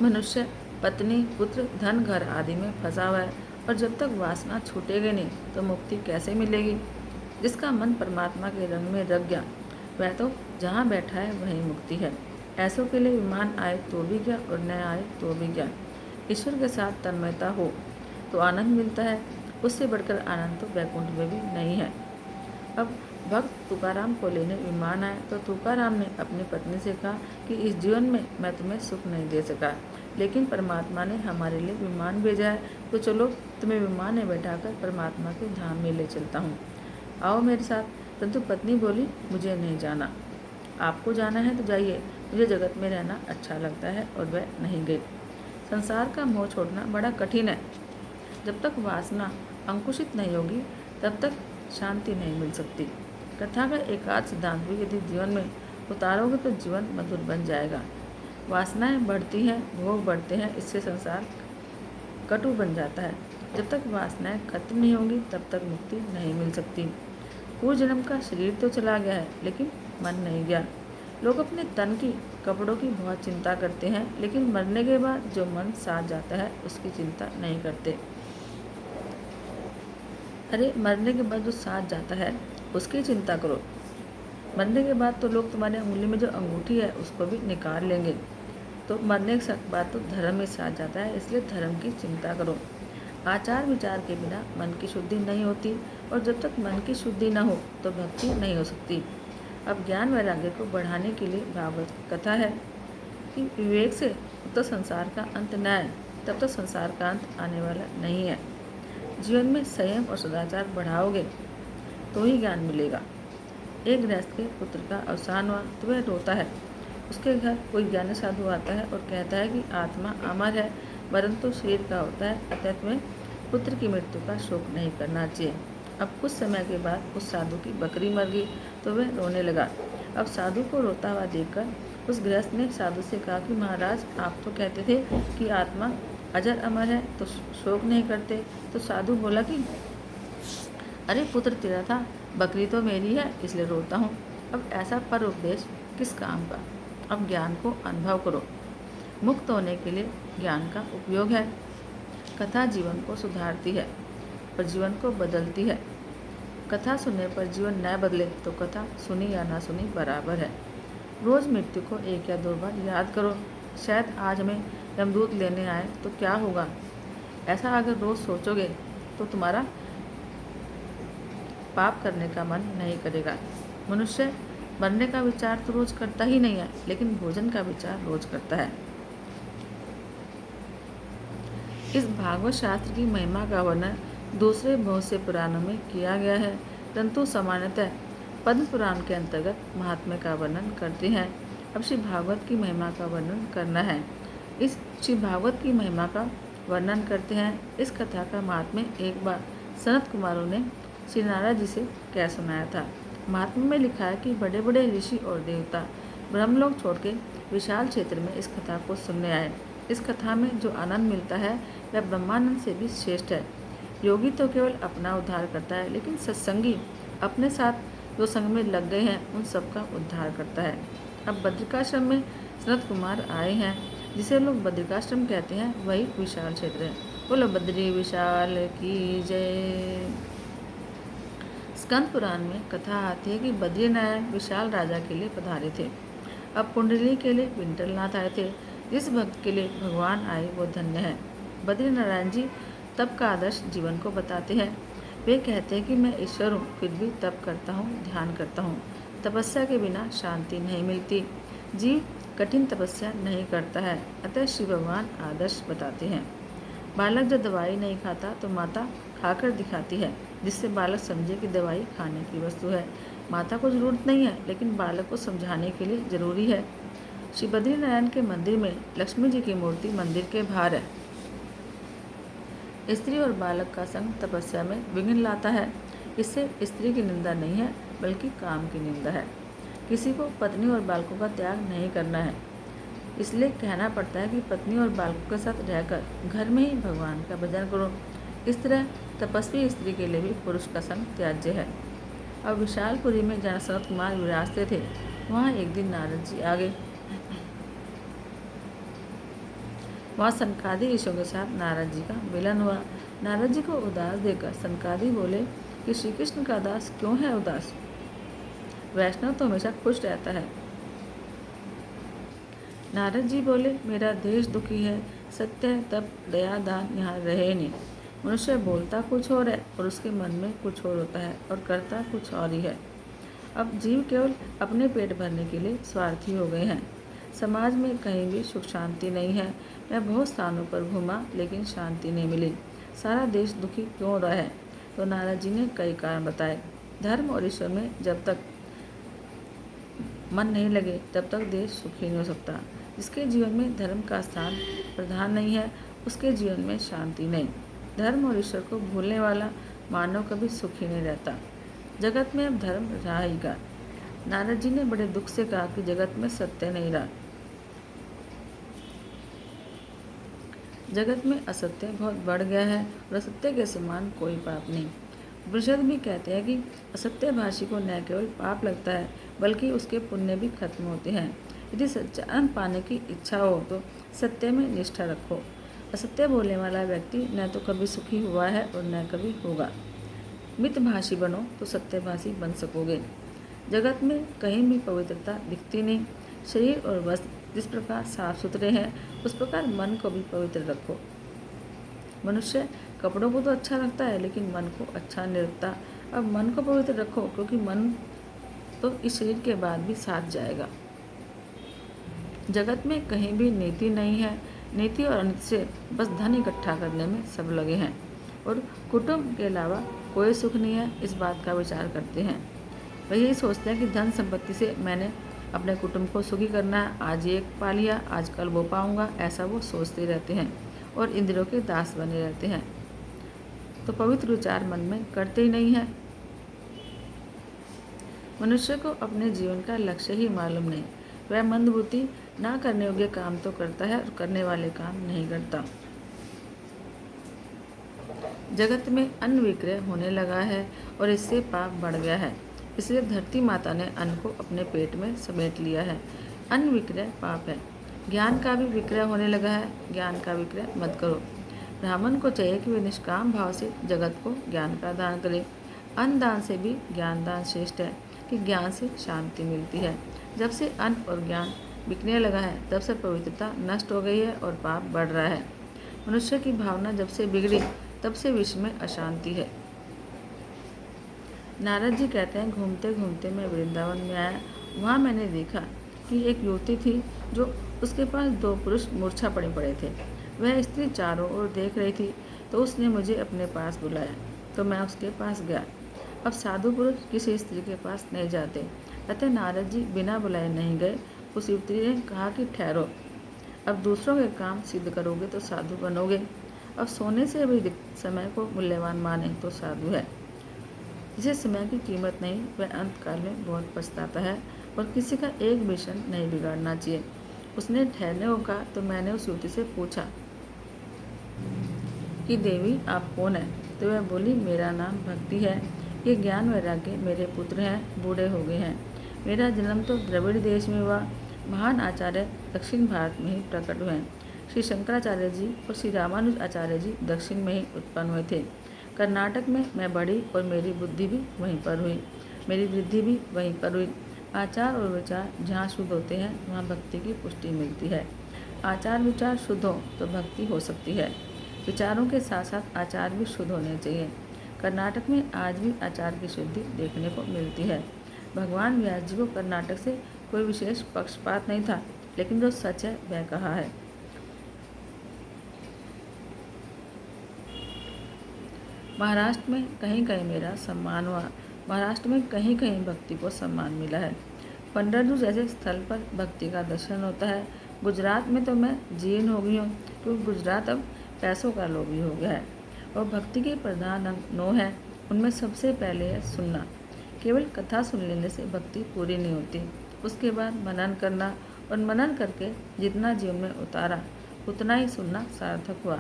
मनुष्य पत्नी, पुत्र, धन, घर आदि में फंसा हुआ है और जब तक वासना छूटेगी नहीं तो मुक्ति कैसे मिलेगी। जिसका मन परमात्मा के रंग में रख गया वह तो जहाँ बैठा है वहीं मुक्ति है। ऐसों के लिए विमान आए तो भी क्या और न आए तो भी क्या। ईश्वर के साथ तन्मयता हो तो आनंद मिलता है, उससे बढ़कर आनंद तो वैकुंठ में भी नहीं है। अब भक्त तुकाराम को लेने विमान आए तो तुकाराम ने अपनी पत्नी से कहा कि इस जीवन में मैं तुम्हें सुख नहीं दे सका, लेकिन परमात्मा ने हमारे लिए विमान भेजा है, तो चलो तुम्हें विमान में बैठाकर परमात्मा के धाम में ले चलता हूँ, आओ मेरे साथ। परंतु पत्नी बोली, मुझे नहीं जाना। आपको जाना है तो जाइए, मुझे जगत में रहना अच्छा लगता है, और वह नहीं गई। संसार का मोह छोड़ना बड़ा कठिन है। जब तक वासना अंकुशित नहीं होगी तब तक शांति नहीं मिल सकती। कथा का एकाध सिद्धांत भी यदि जीवन में उतारोगे तो जीवन मधुर बन जाएगा। वासनाएं बढ़ती हैं, भोग बढ़ते हैं, इससे संसार कटु बन जाता है। जब तक वासनाएं खत्म नहीं होंगी तब तक मुक्ति नहीं मिल सकती। पूर्व जन्म का शरीर तो चला गया है लेकिन मन नहीं गया। लोग अपने तन की, कपड़ों की बहुत चिंता करते हैं, लेकिन मरने के बाद जो मन साथ जाता है उसकी चिंता नहीं करते। अरे मरने के बाद जो साथ जाता है उसकी चिंता करो। मरने के बाद तो लोग तुम्हारे उंगली में जो अंगूठी है उसको भी निकाल लेंगे। तो मरने के बाद तो धर्म ही साथ जाता है, इसलिए धर्म की चिंता करो। आचार विचार के बिना मन की शुद्धि नहीं होती, और जब तक मन की शुद्धि न हो तो भक्ति नहीं हो सकती। अब ज्ञान वैराग्य को बढ़ाने के लिए भागवत कथा है। कि विवेक से तो संसार का अंत न आए तब तक संसार का अंत आने वाला नहीं है। जीवन में संयम और सदाचार बढ़ाओगे तो ही ज्ञान मिलेगा। एक गृहस्थ के पुत्र का अवसान हुआ तो वह रोता है। उसके घर कोई ज्ञानी साधु आता है और कहता है कि आत्मा अमर है, परंतु शरीर का होता है, अतः तुम्हें पुत्र की मृत्यु का शोक नहीं करना चाहिए। अब कुछ समय के बाद उस साधु की बकरी मर गई तो वह रोने लगा। अब साधु को रोता हुआ देखकर उस गृहस्थ ने साधु से कहा कि महाराज, आप तो कहते थे कि आत्मा अजर अमर है तो शोक नहीं करते। तो साधु बोला कि अरे पुत्र तेरा था, बकरी तो मेरी है, इसलिए रोता हूँ। अब ऐसा पर उपदेश किस काम का। अब ज्ञान को अनुभव करो। मुक्त होने के लिए ज्ञान का उपयोग है। कथा जीवन को सुधारती है और जीवन को बदलती है। कथा सुनने पर जीवन न बदले तो कथा सुनी या ना सुनी बराबर है। रोज़ मृत्यु को 1 या 2 बार याद करो। शायद आज हमें यमदूत लेने आए तो क्या होगा। ऐसा अगर रोज़ सोचोगे तो तुम्हारा पाप करने का मन नहीं करेगा। मनुष्य मरने का विचार तो रोज करता ही नहीं है, लेकिन भोजन का विचार रोज करता है। इस भागवत शास्त्र की महिमा का वर्णन दूसरे बहुत से पुराणों में किया गया है, परंतु सामान्यतः पद्म पुराण के अंतर्गत महात्म्य का वर्णन करते हैं। अब श्री भागवत की महिमा का वर्णन करना है। इस श्री भागवत की महिमा का वर्णन करते हैं। इस कथा का महात्म्य एक बार सनत कुमारों ने श्री नारद जी से कह सुनाया था। महात्म्य में लिखा है कि बड़े बड़े ऋषि और देवता ब्रह्मलोक छोड़ के विशाल क्षेत्र में इस कथा को सुनने आए। इस कथा में जो आनंद मिलता है वह ब्रह्मानंद से भी श्रेष्ठ है। योगी तो केवल अपना उद्धार करता है, लेकिन सत्संगी अपने साथ जो संग में लग गए हैं उन सबका उद्धार करता है। अब बद्रिकाश्रम में सनत कुमार आए हैं, जिसे लोग बद्रिकाश्रम कहते हैं, वही विशाल क्षेत्र है। बोलो बद्री विशाल की जय। स्कंद पुराण में कथा आती है कि बद्रीनारायण विशाल राजा के लिए पधारे थे। अब कुंडली के लिए विंटरनाथ आए थे। जिस भक्त के लिए भगवान आए वो धन्य है। बद्रीनारायण जी तप का आदर्श जीवन को बताते हैं। वे कहते हैं कि मैं ईश्वर हूँ, फिर भी तप करता हूँ, ध्यान करता हूँ। तपस्या के बिना शांति नहीं मिलती। जीव कठिन तपस्या नहीं करता है, अतः श्री भगवान आदर्श बताते हैं। बालक जब दवाई नहीं खाता तो माता खाकर दिखाती है, जिससे बालक समझे कि दवाई खाने की वस्तु है। माता को जरूरत नहीं है, लेकिन बालक को समझाने के लिए जरूरी है। श्री बद्रीनारायण के मंदिर में लक्ष्मी जी की मूर्ति मंदिर के बाहर है। स्त्री और बालक का संग तपस्या में विघ्न लाता है। इससे स्त्री की निंदा नहीं है, बल्कि काम की निंदा है। किसी को पत्नी और बालकों का त्याग नहीं करना है, इसलिए कहना पड़ता है कि पत्नी और बालकों के साथ रहकर घर में ही भगवान का भजन करो। इस तरह तपस्वी स्त्री के लिए भी पुरुष का संग त्याज्य है। अब विशालपुरी में जहाँ सनत कुमार विराजते थे, वहाँ एक दिन नारद जी आ गए। वहाँ सनकादि ऋषियों के साथ नारद जी का मिलन हुआ। नारद जी को उदास देखकर सनकादि बोले कि श्री कृष्ण का दास क्यों है उदास? वैष्णव तो हमेशा खुश रहता है। नारद जी बोले, मेरा देश दुखी है, सत्य तप दया दान यहाँ रहे नहीं। मनुष्य बोलता कुछ और है और उसके मन में कुछ और होता है और करता कुछ और ही है। अब जीव केवल अपने पेट भरने के लिए स्वार्थी हो गए हैं। समाज में कहीं भी सुख शांति नहीं है। मैं बहुत स्थानों पर घूमा, लेकिन शांति नहीं मिली। सारा देश दुखी क्यों रहा है? तो नारद जी ने कई कारण बताए। धर्म और ईश्वर में जब तक मन नहीं लगे तब तक देश सुखी नहीं हो सकता। जिसके जीवन में धर्म का स्थान प्रधान नहीं है, उसके जीवन में शांति नहीं। धर्म और ईश्वर को भूलने वाला मानव कभी सुखी नहीं रहता। जगत में अब धर्म रहेगा। नारद जी ने बड़े दुख से कहा कि जगत में सत्य नहीं रहा। जगत में असत्य बहुत बढ़ गया है और असत्य के समान कोई पाप नहीं। उपनिषद भी कहते हैं कि असत्य भाषी को न केवल पाप लगता है, बल्कि उसके पुण्य भी खत्म होते हैं। यदि सच्चाई पाने की इच्छा हो तो सत्य में निष्ठा रखो। असत्य बोलने वाला व्यक्ति न तो कभी सुखी हुआ है और न कभी होगा। मितभाषी बनो तो सत्यभाषी बन सकोगे। जगत में कहीं भी पवित्रता दिखती नहीं। शरीर और वस्त्र जिस प्रकार साफ सुथरे हैं, उस प्रकार मन को भी पवित्र रखो। मनुष्य कपड़ों को तो अच्छा रखता है, लेकिन मन को अच्छा नहीं रखता। अब मन को पवित्र रखो, क्योंकि मन तो इस शरीर के बाद भी साथ जाएगा। जगत में कहीं भी नीति नहीं है। नीति और अनिति से बस धन इकट्ठा करने में सब लगे हैं और कुटुंब के अलावा कोई सुख नहीं है, इस बात का विचार करते हैं। वे यही सोचते हैं कि धन संपत्ति से मैंने अपने कुटुंब को सुखी करना है, आज ये पा लिया, आज कल वो पाऊंगा, ऐसा वो सोचते रहते हैं और इंद्रियों के दास बने रहते हैं। तो पवित्र विचार मन में करते ही नहीं है। मनुष्य को अपने जीवन का लक्ष्य ही मालूम नहीं। वह मंदबुद्धि ना करने योग्य काम तो करता है और करने वाले काम नहीं करता। जगत में अन्न विक्रय होने लगा है और इससे पाप बढ़ गया है। इसलिए धरती माता ने अन्न को अपने पेट में समेट लिया है। अन्न विक्रय पाप है। ज्ञान का भी विक्रय होने लगा है। ज्ञान का विक्रय मत करो। ब्राह्मण को चाहिए कि वे निष्काम भाव से जगत को ज्ञान का दान करें। अन्न दान से भी ज्ञान दान श्रेष्ठ है कि ज्ञान से शांति मिलती है। जब से अन्न और ज्ञान बिकने लगा है तब से पवित्रता नष्ट हो गई है और पाप बढ़ रहा है। मनुष्य की भावना जब से बिगड़ी तब से विश्व में अशांति है। नारद जी कहते हैं, घूमते घूमते मैं वृंदावन में आया। वहाँ मैंने देखा कि एक युवती थी जो उसके पास 2 पुरुष मूर्छा पड़े थे। वह स्त्री चारों ओर देख रही थी तो उसने मुझे अपने पास बुलाया तो मैं उसके पास गया। अब साधु पुरुष किसी स्त्री के पास नहीं जाते, अतः नारद जी बिना बुलाए नहीं गए। उस युवती ने कहा कि ठहरो, अब दूसरों के काम सिद्ध करोगे तो साधु बनोगे। अब सोने से भी समय को मूल्यवान माने तो साधु है। जिसे समय की कीमत नहीं वह अंतकाल में बहुत पछताता है और किसी का एक मिशन नहीं बिगाड़ना चाहिए। उसने ठहरने को कहा तो मैंने उस युवती से पूछा कि देवी आप कौन है? तो वह बोली, मेरा नाम भक्ति है। ये ज्ञान वैराग्य मेरे पुत्र हैं, बूढ़े हो गए हैं। मेरा जन्म तो द्रविड़ देश में हुआ। महान आचार्य दक्षिण भारत में ही प्रकट हुए हैं। श्री शंकराचार्य जी और श्री रामानुज आचार्य जी दक्षिण में ही उत्पन्न हुए थे। कर्नाटक में मैं बढ़ी और मेरी बुद्धि भी वहीं पर हुई, मेरी वृद्धि भी वहीं पर हुई। आचार और विचार जहाँ शुद्ध होते हैं वहाँ भक्ति की पुष्टि मिलती है। आचार विचार शुद्ध हो तो भक्ति हो सकती है। विचारों के साथ साथ आचार भी शुद्ध होने चाहिए। कर्नाटक में आज भी आचार की शुद्धि देखने को मिलती है। भगवान व्यास जी को कर्नाटक से कोई विशेष पक्षपात नहीं था, लेकिन जो सच है वह कहा है। महाराष्ट्र में कहीं कहीं मेरा सम्मान हुआ। महाराष्ट्र में कहीं कहीं भक्ति को सम्मान मिला है। पंडरजू जैसे स्थल पर भक्ति का दर्शन होता है। गुजरात में तो मैं जीर्ण हो गई हूँ क्योंकि गुजरात अब पैसों का लोभी हो गया है और भक्ति के प्रधान अंग 9 हैं। उनमें सबसे पहले है सुनना। केवल कथा सुन लेने से भक्ति पूरी नहीं होती। उसके बाद मनन करना और मनन करके जितना जीवन में उतारा उतना ही सुनना सार्थक हुआ।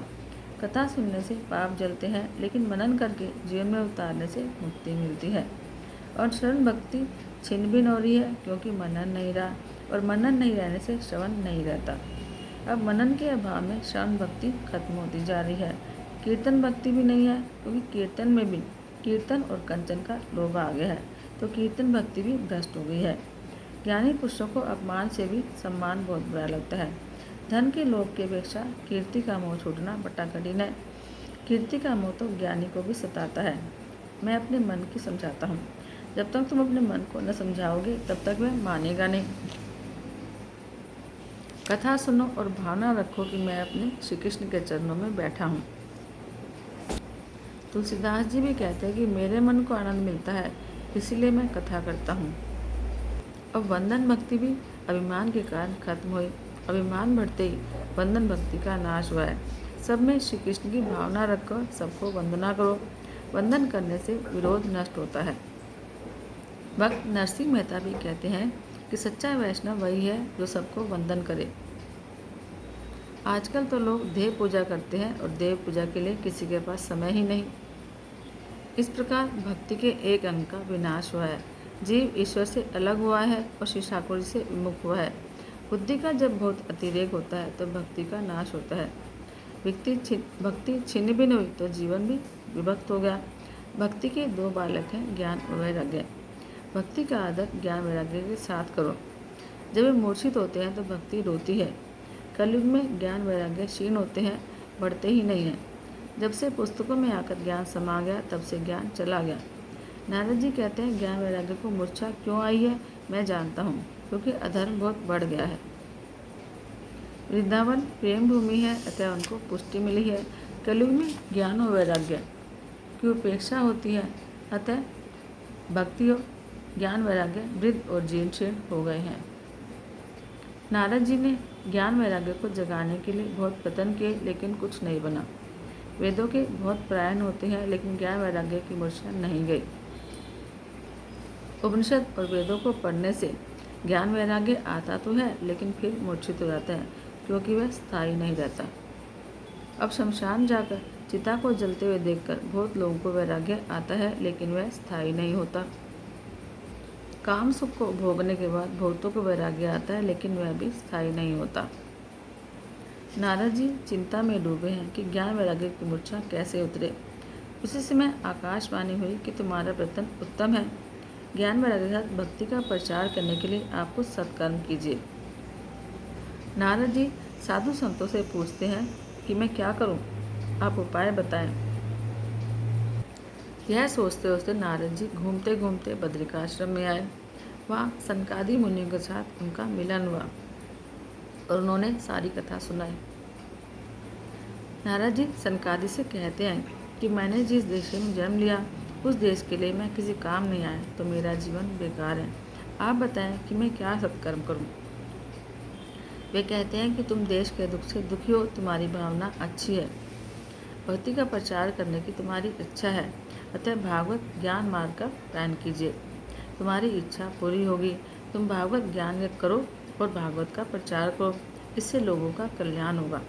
कथा सुनने से पाप जलते हैं, लेकिन मनन करके जीवन में उतारने से मुक्ति मिलती है। और शरण भक्ति छिन भिन हो रही है क्योंकि मनन नहीं रहा और मनन नहीं रहने से श्रवण नहीं रहता। अब मनन के अभाव में श्रवण भक्ति खत्म होती जा रही है। कीर्तन भक्ति भी नहीं है क्योंकि कीर्तन में भी कीर्तन और कंचन का लोभ आ गया है, तो कीर्तन भक्ति भी भ्रष्ट हो गई है। ज्ञानी पुरुषों को अपमान से भी सम्मान बहुत बुरा लगता है। धन के लोभ की अपेक्षा कीर्ति का मोह छूटना बड़ा कठिन है। कीर्ति का मोह तो ज्ञानी को भी सताता है। मैं अपने मन की समझाता हूँ, जब तक तुम अपने मन को न समझाओगे तब तक वह मानेगा नहीं। कथा सुनो और भावना रखो कि मैं अपने श्री कृष्ण के चरणों में बैठा हूँ। तुलसीदास जी भी कहते हैं कि मेरे मन को आनंद मिलता है, इसीलिए मैं कथा करता हूँ। अब वंदन भक्ति भी अभिमान के कारण खत्म हुई। अभिमान बढ़ते ही वंदन भक्ति का नाश हुआ है। सब में श्री कृष्ण की भावना रखकर सबको वंदना करो। वंदन करने से विरोध नष्ट होता है। भक्त नरसिंह मेहता भी कहते हैं कि सच्चा वैष्णव वही है जो सबको वंदन करे। आजकल तो लोग देव पूजा करते हैं और देव पूजा के लिए किसी के पास समय ही नहीं। इस प्रकार भक्ति के एक अंग का विनाश हुआ है। जीव ईश्वर से अलग हुआ है और श्री ठाकुर जी से विमुख हुआ है। बुद्धि का जब बहुत अतिरेक होता है तो भक्ति का नाश होता है। भक्ति छिन्न भिन्न हुई तो जीवन भी विभक्त हो गया। भक्ति के 2 बालक हैं, ज्ञान और वैराग्य। भक्ति का आदर ज्ञान वैराग्य के साथ करो। जब वे मूर्छित होते हैं तो भक्ति रोती है। कलयुग में ज्ञान वैराग्य क्षीण होते हैं, बढ़ते ही नहीं हैं। जब से पुस्तकों में आकर ज्ञान समा गया तब से ज्ञान चला गया। नारद जी कहते हैं, ज्ञान वैराग्य को मूर्छा क्यों आई है मैं जानता हूँ, क्योंकि अधर्म बहुत बढ़ गया है। वृंदावन प्रेम भूमि है, अतः उनको पुष्टि मिली है। कलयुग में ज्ञान और वैराग्य की उपेक्षा होती है, अतः भक्ति और ज्ञान वैराग्य वृद्ध और जीर्ण हो गए हैं। नारद जी ने ज्ञान वैराग्य को जगाने के लिए बहुत प्रयत्न किए, लेकिन कुछ नहीं बना। वेदों के बहुत प्रयाण होते हैं, लेकिन ज्ञान वैराग्य की मूर्छा नहीं गई। उपनिषद और वेदों को पढ़ने से ज्ञान वैराग्य आता तो है, लेकिन फिर मूर्छित हो जाता है, क्योंकि वह स्थायी नहीं रहता। अब शमशान जाकर चिता को जलते हुए देखकर बहुत लोगों को वैराग्य आता है, लेकिन वह स्थायी नहीं होता। काम सुख को भोगने के बाद बहुतों को वैराग्य आता है, लेकिन वह भी स्थायी नहीं होता। नारद जी चिंता में डूबे हैं कि ज्ञान वैराग्य की मूर्छा कैसे उतरे। उसी समय आकाशवाणी हुई कि तुम्हारा प्रयत्न उत्तम है। ज्ञान वैराग्य के साथ भक्ति का प्रचार करने के लिए आप कुछ सत्कर्म कीजिए। नारद जी साधु संतों से पूछते हैं कि मैं क्या करूं, आप उपाय बताएं। यह सोचते सोचते नारद जी घूमते घूमते बद्रिकाश्रम में आए। वहाँ सनकादि मुनियों के साथ उनका मिलन हुआ और उन्होंने सारी कथा सुनाई। नारद जी सनकादि से कहते हैं कि मैंने जिस देश में जन्म लिया उस देश के लिए मैं किसी काम नहीं आया, तो मेरा जीवन बेकार है। आप बताएं कि मैं क्या सत्कर्म करूं। वे कहते हैं कि तुम देश के दुख से दुखी हो, तुम्हारी भावना अच्छी है, भक्ति का प्रचार करने की तुम्हारी इच्छा है, अतः भागवत ज्ञान मार्ग का पालन कीजिए, तुम्हारी इच्छा पूरी होगी। तुम भागवत ज्ञान करो और भागवत का प्रचार करो, इससे लोगों का कल्याण होगा।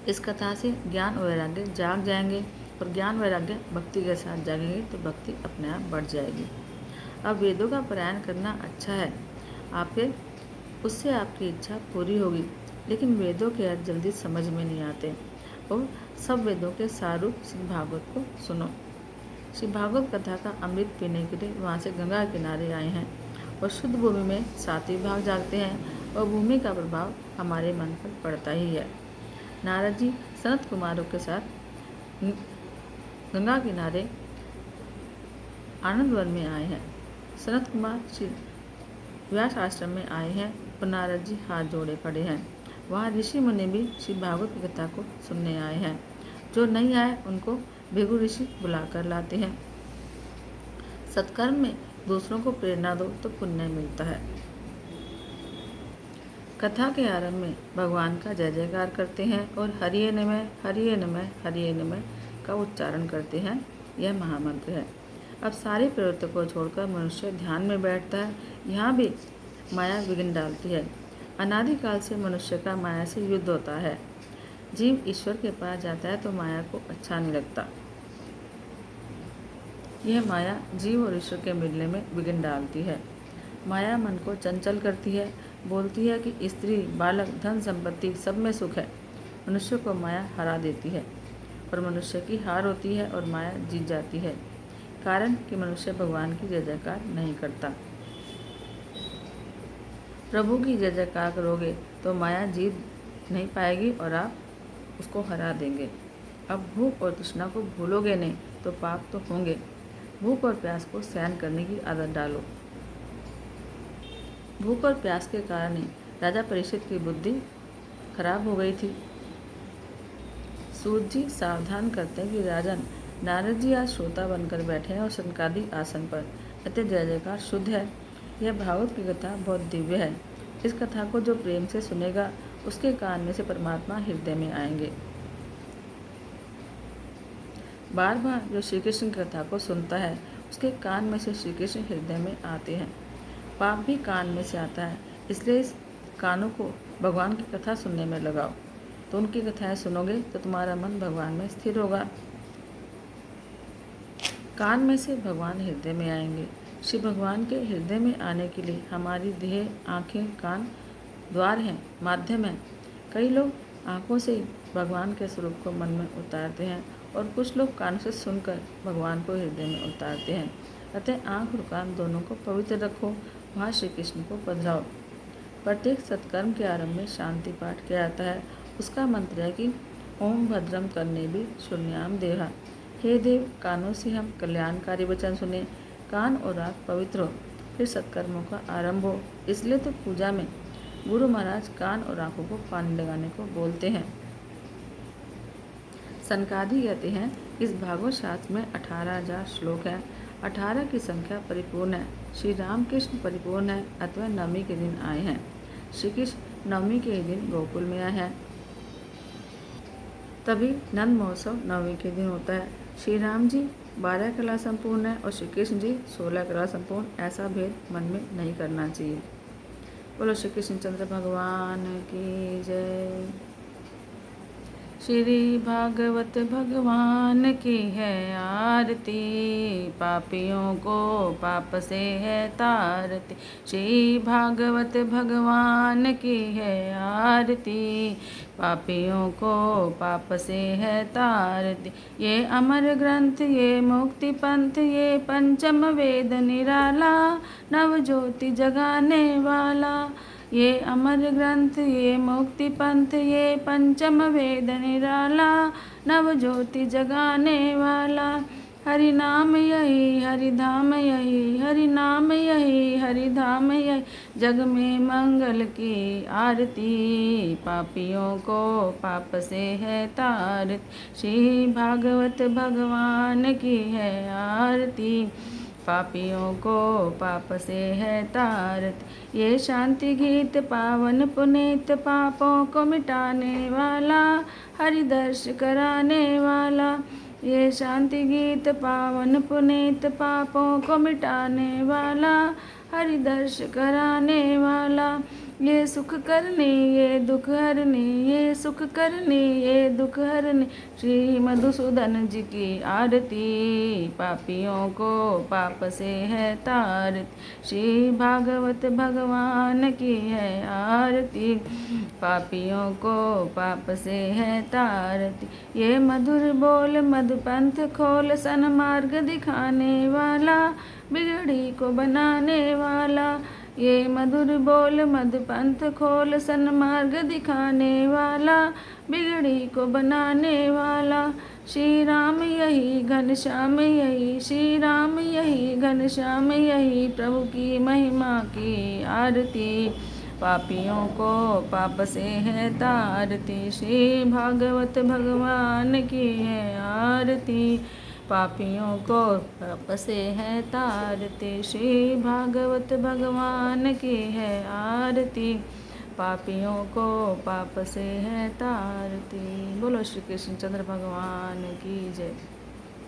इस कथा से ज्ञान और वैराग्य जाग जाएंगे और ज्ञान वैराग्य भक्ति के साथ जागेंगे तो भक्ति अपने आप बढ़ जाएगी। अब वेदों का पारायण करना अच्छा है, आपके उससे आपकी इच्छा पूरी होगी, लेकिन वेदों के अर्थ जल्दी समझ में नहीं आते और सब वेदों के सारूप श्री भागवत को सुनो। श्री भागवत कथा का अमृत पीने के लिए वहाँ से गंगा किनारे आए हैं और शुद्ध भूमि में 7 विभाग जागते हैं और भूमि का प्रभाव हमारे मन पर पड़ता ही है। नारद जी सनत कुमारों के साथ गंगा किनारे आनंद वन में आए हैं। सनत कुमार श्री व्यास आश्रम में आए हैं और नारद जी हाथ जोड़े खड़े हैं। वहाँ ऋषि मुनि भी श्री भागवत की कथा को सुनने आए हैं। जो नहीं आए उनको भृगु ऋषि बुलाकर लाते हैं। सत्कर्म में दूसरों को प्रेरणा दो तो पुण्य मिलता है। कथा के आरंभ में भगवान का जय जयकार करते हैं और हरिये नमः हरिये नमः हरिये नमः का उच्चारण करते हैं। यह महामंत्र है। अब सारे प्रवृत्ति को छोड़कर मनुष्य ध्यान में बैठता है। यहाँ भी माया विघ्न डालती है। अनादिकाल से मनुष्य का माया से युद्ध होता है। जीव ईश्वर के पास जाता है तो माया को अच्छा नहीं लगता। यह माया जीव और ईश्वर के मिलने में विघ्न डालती है। माया मन को चंचल करती है, बोलती है कि स्त्री, बालक, धन संपत्ति सब में सुख है। मनुष्य को माया हरा देती है और मनुष्य की हार होती है और माया जीत जाती है, कारण कि मनुष्य भगवान की जय जयकार नहीं करता। प्रभु की जय जयकार करोगे तो माया जीत नहीं पाएगी और आप उसको हरा देंगे। अब भूख और तृष्णा को भूलोगे नहीं तो पाप तो होंगे। भूख और प्यास को सहन करने की आदत डालो। भूख और प्यास के कारण ही राजा परीक्षित की बुद्धि खराब हो गई थी। सूत जी सावधान करते हैं कि राजन, नारद जी आज श्रोता बनकर बैठे हैं और सनकादि आसन पर, अतः जय जयकार शुद्ध है। यह भागवत की कथा बहुत दिव्य है। इस कथा को जो प्रेम से सुनेगा उसके कान में से परमात्मा हृदय में आएंगे। बार बार जो श्री कृष्ण की कथा को सुनता है उसके कान में से श्री कृष्ण हृदय में आते हैं। पाप भी कान में से आता है, इसलिए इस कानों को भगवान की कथा सुनने में लगाओ, तो उनकी कथाएं सुनोगे तो तुम्हारा मन भगवान में स्थिर होगा। कान में से भगवान हृदय में आएंगे। श्री भगवान के हृदय में आने के लिए हमारी देह, आँखें, कान द्वार हैं, माध्यम हैं। कई लोग आँखों से भगवान के स्वरूप को मन में उतारते हैं और कुछ लोग कान से सुनकर भगवान को हृदय में उतारते हैं। अतः आँख और कान दोनों को पवित्र रखो, वहाँ श्री कृष्ण को पधराओ। प्रत्येक सत्कर्म के आरंभ में शांति पाठ किया जाता है। उसका मंत्र है कि ओम भद्रम करने भी शून्याम देहा। हे देव, कानों से हम कल्याणकारी वचन सुने, कान और आँख पवित्र हो, फिर सत्कर्मों का आरंभ हो। इसलिए तो पूजा में गुरु महाराज कान और आंखों को पानी लगाने को बोलते हैं। सनकादि कहते हैं इस भागवत शास्त्र में 18,000 श्लोक हैं। 18 की संख्या परिपूर्ण है। श्री रामकृष्ण परिपूर्ण है, अथवा नवमी के दिन आए हैं। श्री कृष्ण नवमी के दिन गोकुल में आए हैं, तभी नंद महोत्सव नवमी के दिन होता है। श्री राम जी 12 कला संपूर्ण है और श्री कृष्ण जी 16 कला संपूर्ण। ऐसा भेद मन में नहीं करना चाहिए। बोलो श्री कृष्णचंद्र भगवान की जय। श्री भागवत भगवान की है आरती, पापियों को पाप से है तारती। श्री भागवत भगवान की है आरती, पापियों को पाप से है तारती। ये अमर ग्रंथ, ये मुक्ति पंथ, ये पंचम वेद निराला, नव ज्योति जगाने वाला। ये अमर ग्रंथ, ये मुक्ति पंथ, ये पंचम वेद निराला, नव ज्योति जगाने वाला। हरि नाम यही हरि धाम यही, हरि नाम यही हरि धाम यही, जग में मंगल की आरती, पापियों को पाप से है तारती। श्री भागवत भगवान की है आरती, पापियों को पाप से है तारती। ये शांति गीत पावन पुनीत, पापों को मिटाने वाला, हरि दर्श कराने वाला। ये शांति गीत पावन पुनीत, पापों को मिटाने वाला, हरि दर्श कराने वाला। ये सुख करने ये दुख हरने, ये सुख करने ये दुख हरने, श्री मधुसूदन जी की आरती, पापियों को पाप से है तारती। श्री भागवत भगवान की है आरती, पापियों को पाप से है तारती। ये मधुर बोल मधुपंथ खोल, सन्मार्ग दिखाने वाला, बिगड़ी को बनाने वाला। ये मधुर बोल मधुपंथ खोल, सन्मार्ग दिखाने वाला, बिगड़ी को बनाने वाला। श्री राम यही घनश्याम यही, श्री राम यही घनश्याम यही, प्रभु की महिमा की आरती, पापियों को पाप से है तारती। श्री भागवत भगवान की है आरती, पापियों को पाप से है तारती। श्री भागवत भगवान की है आरती, पापियों को पाप से है तारती। बोलो श्री कृष्णचंद्र भगवान की जय।